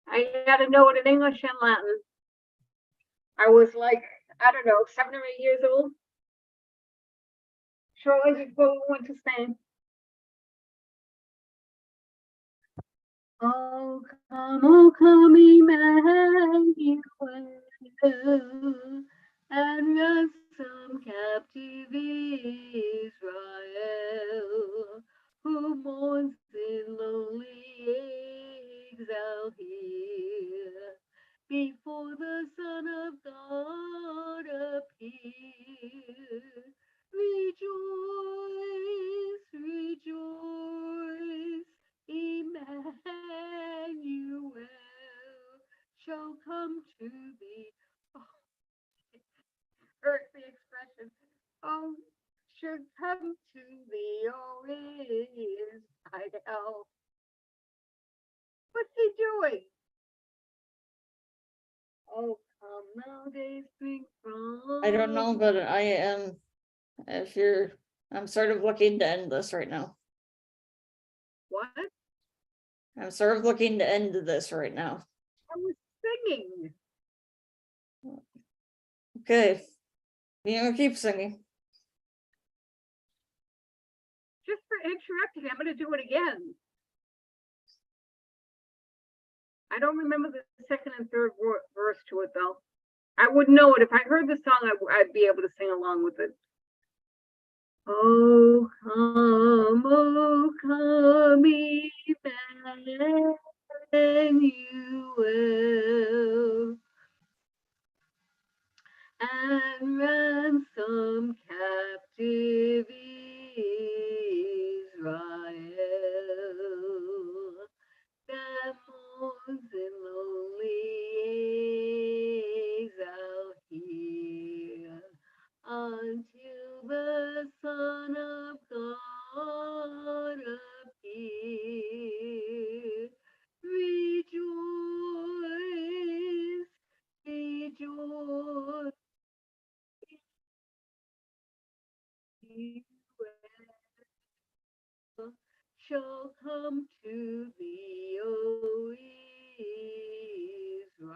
I had to know it in English and Latin. I was like, I don't know, 7 or 8 years old. Shortly before we went to Spain. Oh come, Emmanuel, and ransom captive Israel, who mourns in lonely exile here, before the Son of God appear. Rejoice, rejoice, Emmanuel shall come to thee. Oh, hurt the expression. Oh, should come to thee, oh, Israel. What's he doing? Oh, come now, days spring from. I don't know, but I am, I'm sort of looking to end this right now. What? I'm sort of looking to end this right now. I was singing. Okay. You know, keep singing. Just for interrupting, I'm going to do it again. I don't remember the second and third verse to it, though. I would know it. If I heard the song, I'd be able to sing along with it. Oh, come, Emmanuel, and ransom captive Israel, that mourns in lonely exile here, until the Son of God appear. Rejoice, rejoice, Emmanuel shall come to thee, O Israel.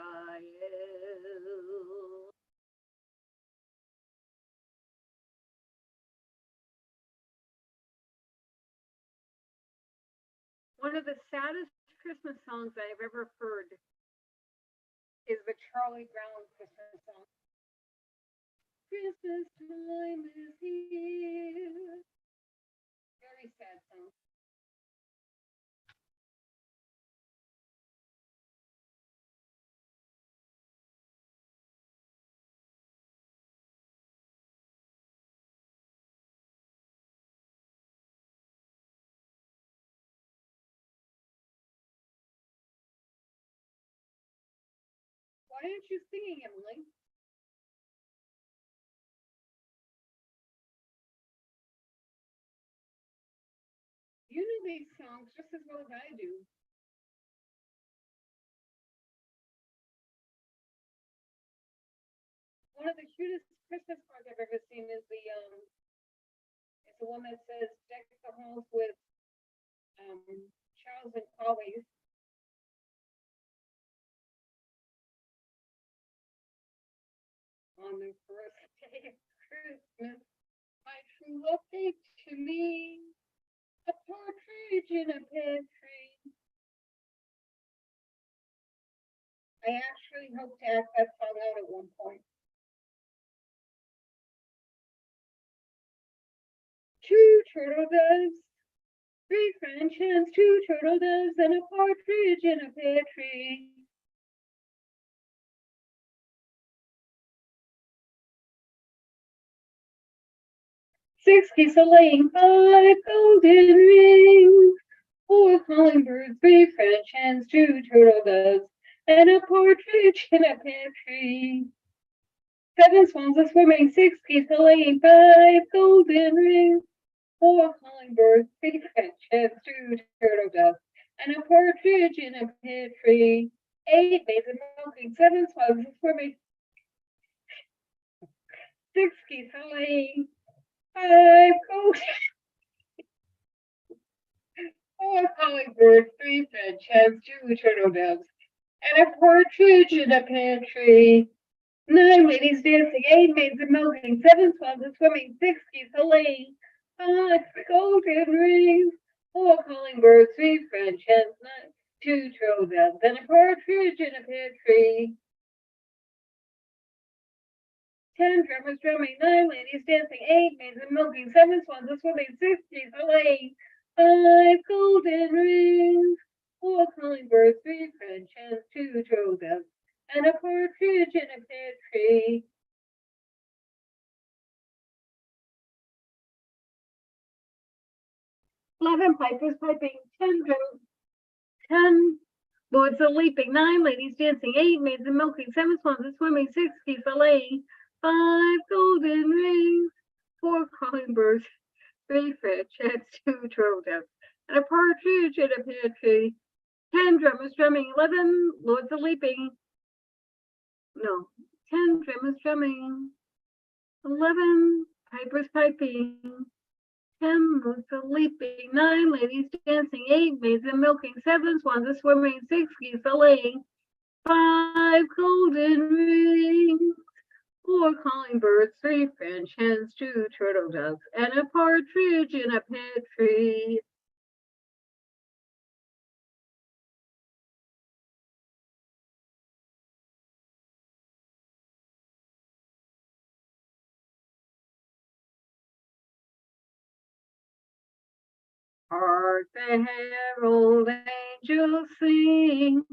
One of the saddest Christmas songs I have ever heard is the Charlie Brown Christmas song. Christmas time is here. Very sad song. Why aren't you singing, Emily? You know these songs just as well as I do. One of the cutest Christmas cards I've ever seen is it's the one that says deck the halls with Charles and Polly's. On the first day of Christmas, my true love gave to me a partridge in a pear tree. I actually hope to act that song out at one point. Two turtle doves, three French hens, two turtle doves, and a partridge in a pear tree. Six geese a laying, five golden rings, four calling birds, three French hens, two turtle doves, and a partridge in a pear tree. Seven swans a swimming, six geese a laying, five golden rings, four calling birds, three French hens, two turtle doves, and a partridge in a pear tree. Eight maids a milking, seven swans a swimming, six geese a laying, five golden four calling birds, three French hens, two turtle doves, and a partridge in a pear tree. Nine ladies dancing, eight maids a milking, seven swans a swimming, six geese a laying, five golden rings, four calling birds, three French hens, two turtle doves, and a partridge in a pear tree. 10 drummers drumming, nine ladies dancing, eight maids a milking, seven swans a swimming, six geese a laying, five golden rings, four calling birds, three French hens, two turtle doves, and a partridge in a pear tree. Eleven pipers piping, 10 lords a leaping, nine ladies dancing, eight maids a milking, seven swans a swimming, six geese a laying, five golden rings, four calling birds, three French hens, two turtle doves, and a partridge in a pear tree. 10 drummers drumming, 11 lords a leaping. No, 10 drummers drumming, 11 pipers piping, 10 lords a leaping, 9 ladies dancing, 8 maids a milking, 7 swans a swimming, 6 geese a laying, 5 golden rings, 4 calling birds, 3 French hens, 2 turtle doves, and a partridge in a pear tree. Hark the herald angels sing,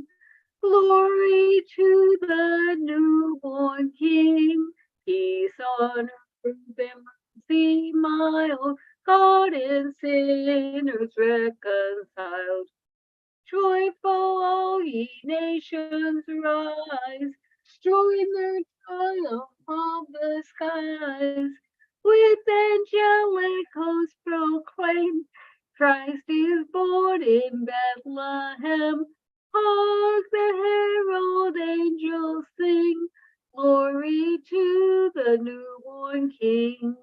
glory to the newborn King. Peace on earth and mercy mild, God and sinners reconciled. Joyful all ye nations rise, join their triumph of the skies. With angelic hosts proclaim, Christ is born in Bethlehem. Hark the herald angels sing, glory to the newborn King.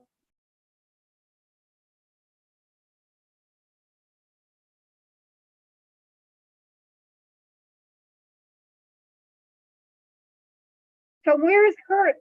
So where is Kurt?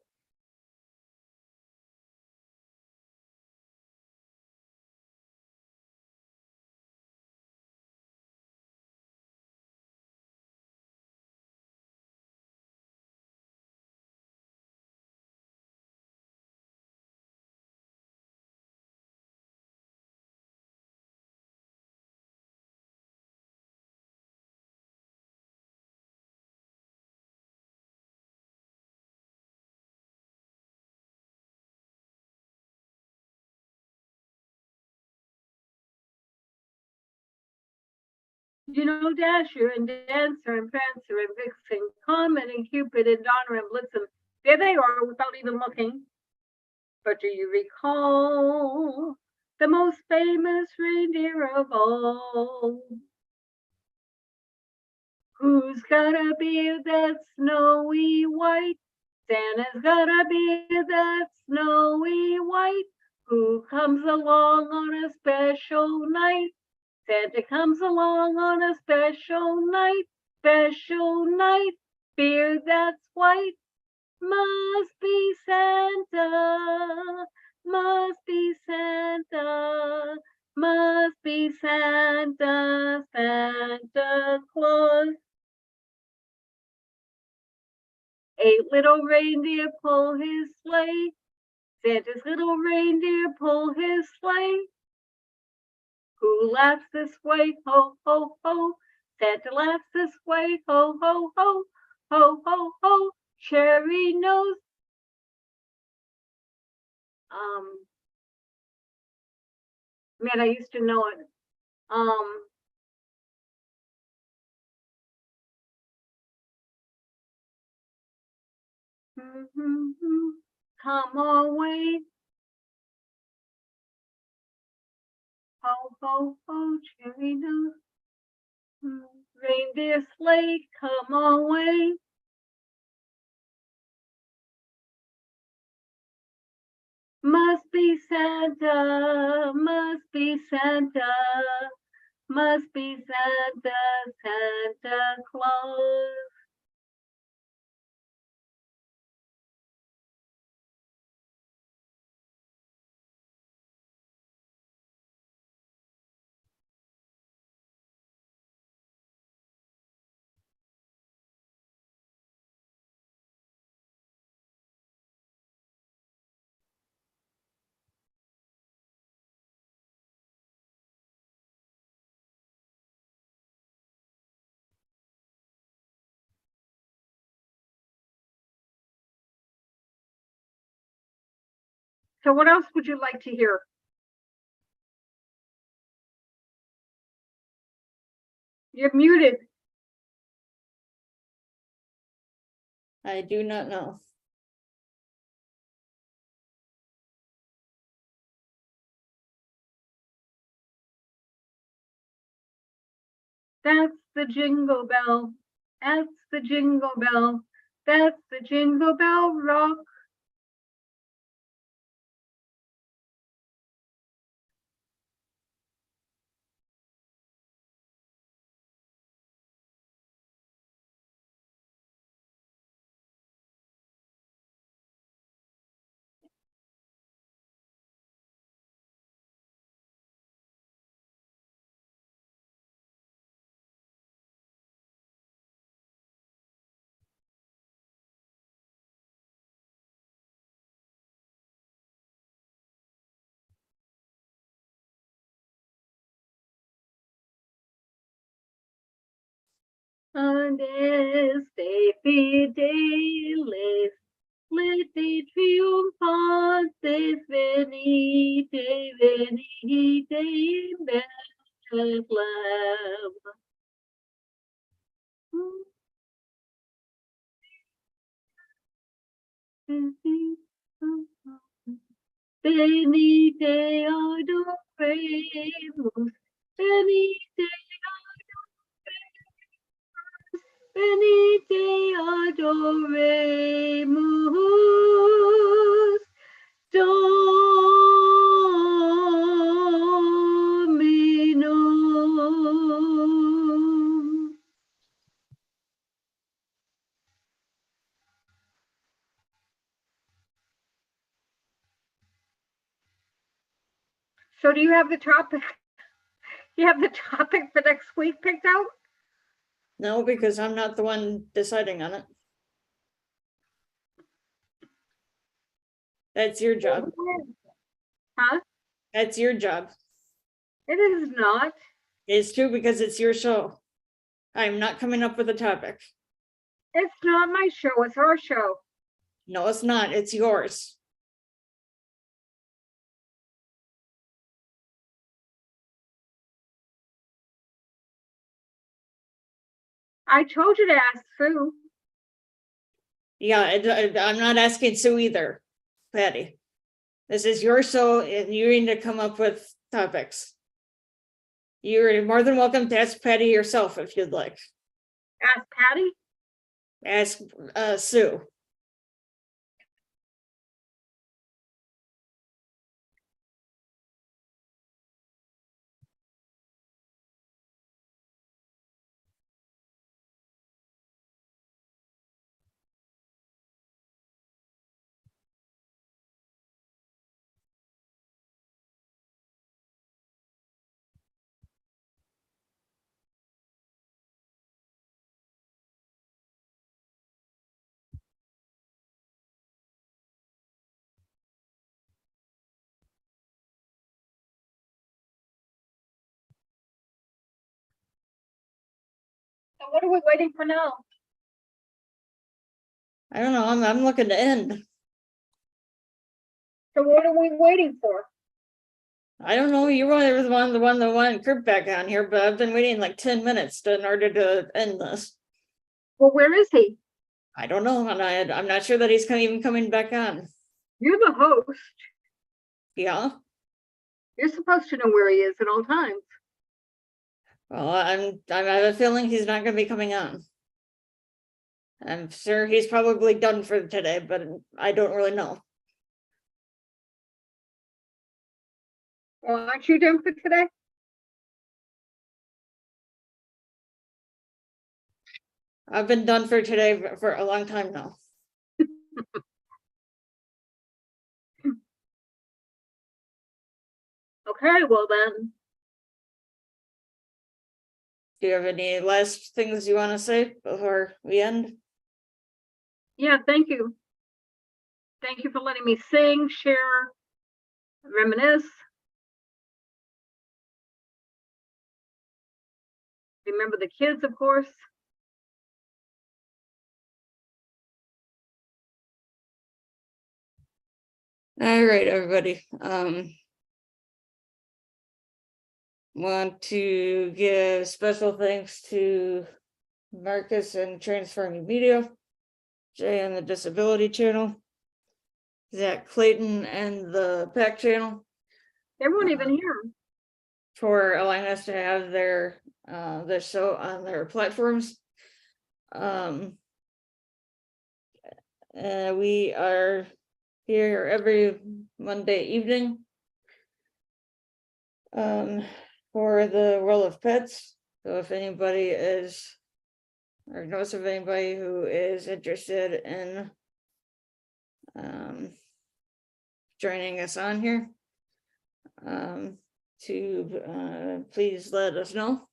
You know Dasher and Dancer and Prancer and Vixen, Comet and Cupid and Donner and Blitzen. There they are without even looking. But do you recall the most famous reindeer of all? Who's got a beard that's snowy white? Santa's got a beard that's snowy white. Who comes along on a special night? Santa comes along on a special night, beard that's white. Must be Santa, must be Santa, must be Santa, Santa Claus. 8 little reindeer pull his sleigh. Santa's little reindeer pull his sleigh. Who laughs this way? Ho, ho, ho. Santa laughs this way. Ho, ho, ho. Ho, ho, ho. Cherry nose. Man, I used to know it. Come away. Ho, ho, ho, cherry nose. Reindeer sleigh, come away. Must be Santa, must be Santa, must be Santa, Santa Claus. So what else would you like to hear? You're muted. I do not know. That's the jingle bell. That's the jingle bell. That's the jingle bell rock. On este fideles, lete triumphantes, venite, venite in Bethlehem. Venite adoremus, venite adoremus, venite adoremus, Dominum. So do you have the topic? You have the topic for next week picked out? No, because I'm not the one deciding on it. That's your job. Huh? That's your job. It is not. It's true because it's your show. I'm not coming up with a topic. It's not my show. It's our show. No, it's not. It's yours. I told you to ask Sue. Yeah, I'm not asking Sue either, Patty. This is your show and you need to come up with topics. You're more than welcome to ask Patty yourself if you'd like. Ask Patty. Ask Sue. So what are we waiting for now? I don't know, I'm looking to end. So what are we waiting for? I don't know, you were the one that wanted Kurt back on here, but I've been waiting like 10 minutes in order to end this. Well, where is he? I don't know, and I'm not sure that he's even coming back on. You're the host. Yeah, You're supposed to know where he is at all times. well, I have a feeling he's not gonna be coming on. I'm sure he's probably done for today, but I don't really know. Well, aren't you done for today? I've been done for today for a long time now. Okay, well then, Do you have any last things you want to say before we end? yeah, thank you. Thank you for letting me sing, share, reminisce. Remember the kids, of course. All right, everybody. Want to give special thanks to Marcus and Transforming Media, Jay and the Disability Channel, Zach Clayton and the PAC Channel They weren't even here. for allowing us to have their show on their platforms. We are here every Monday evening for the World of Pets. So if anybody is or knows of anybody who is interested in joining us on here, to please let us know.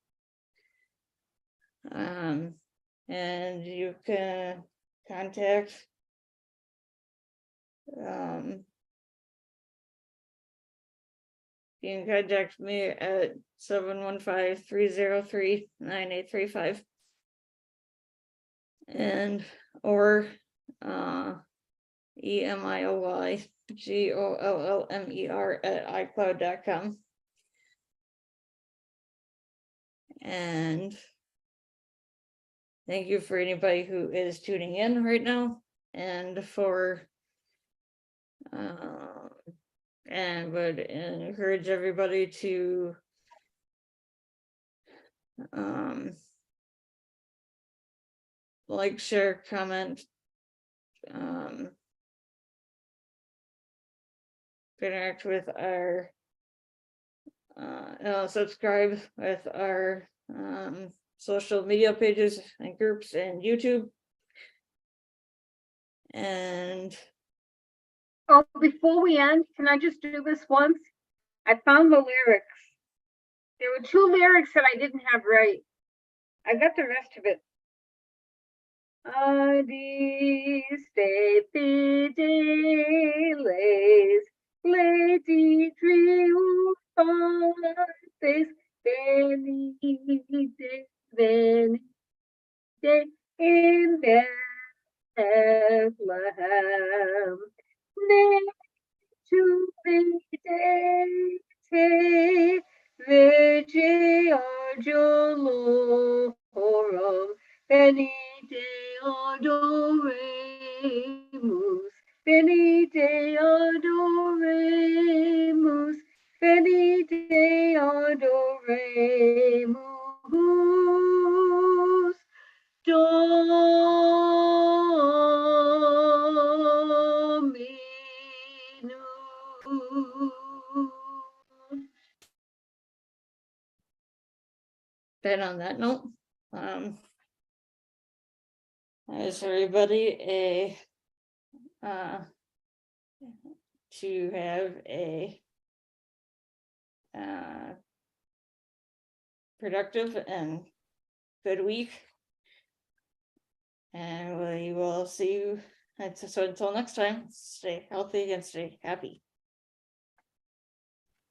And you can contact you can contact me at 715-303-9835 and or EMIOYGOLLMER@iCloud.com. And thank you for anybody who is tuning in right now and for and would encourage everybody to like, share, comment, interact with our subscribe with our social media pages and groups and YouTube. And Oh, before we end, can I just do this once? I found the lyrics. There were 2 lyrics that I didn't have right. I got the rest of it. Stay les lady dream fontes venite in Bethlehem to videte Virgin Jolorum Benedicadoremus, Benedicadoremus, Benedicadoremus, Dominus. Then on that note, is everybody to have a productive and good week. And we will see you. So until next time, stay healthy and stay happy.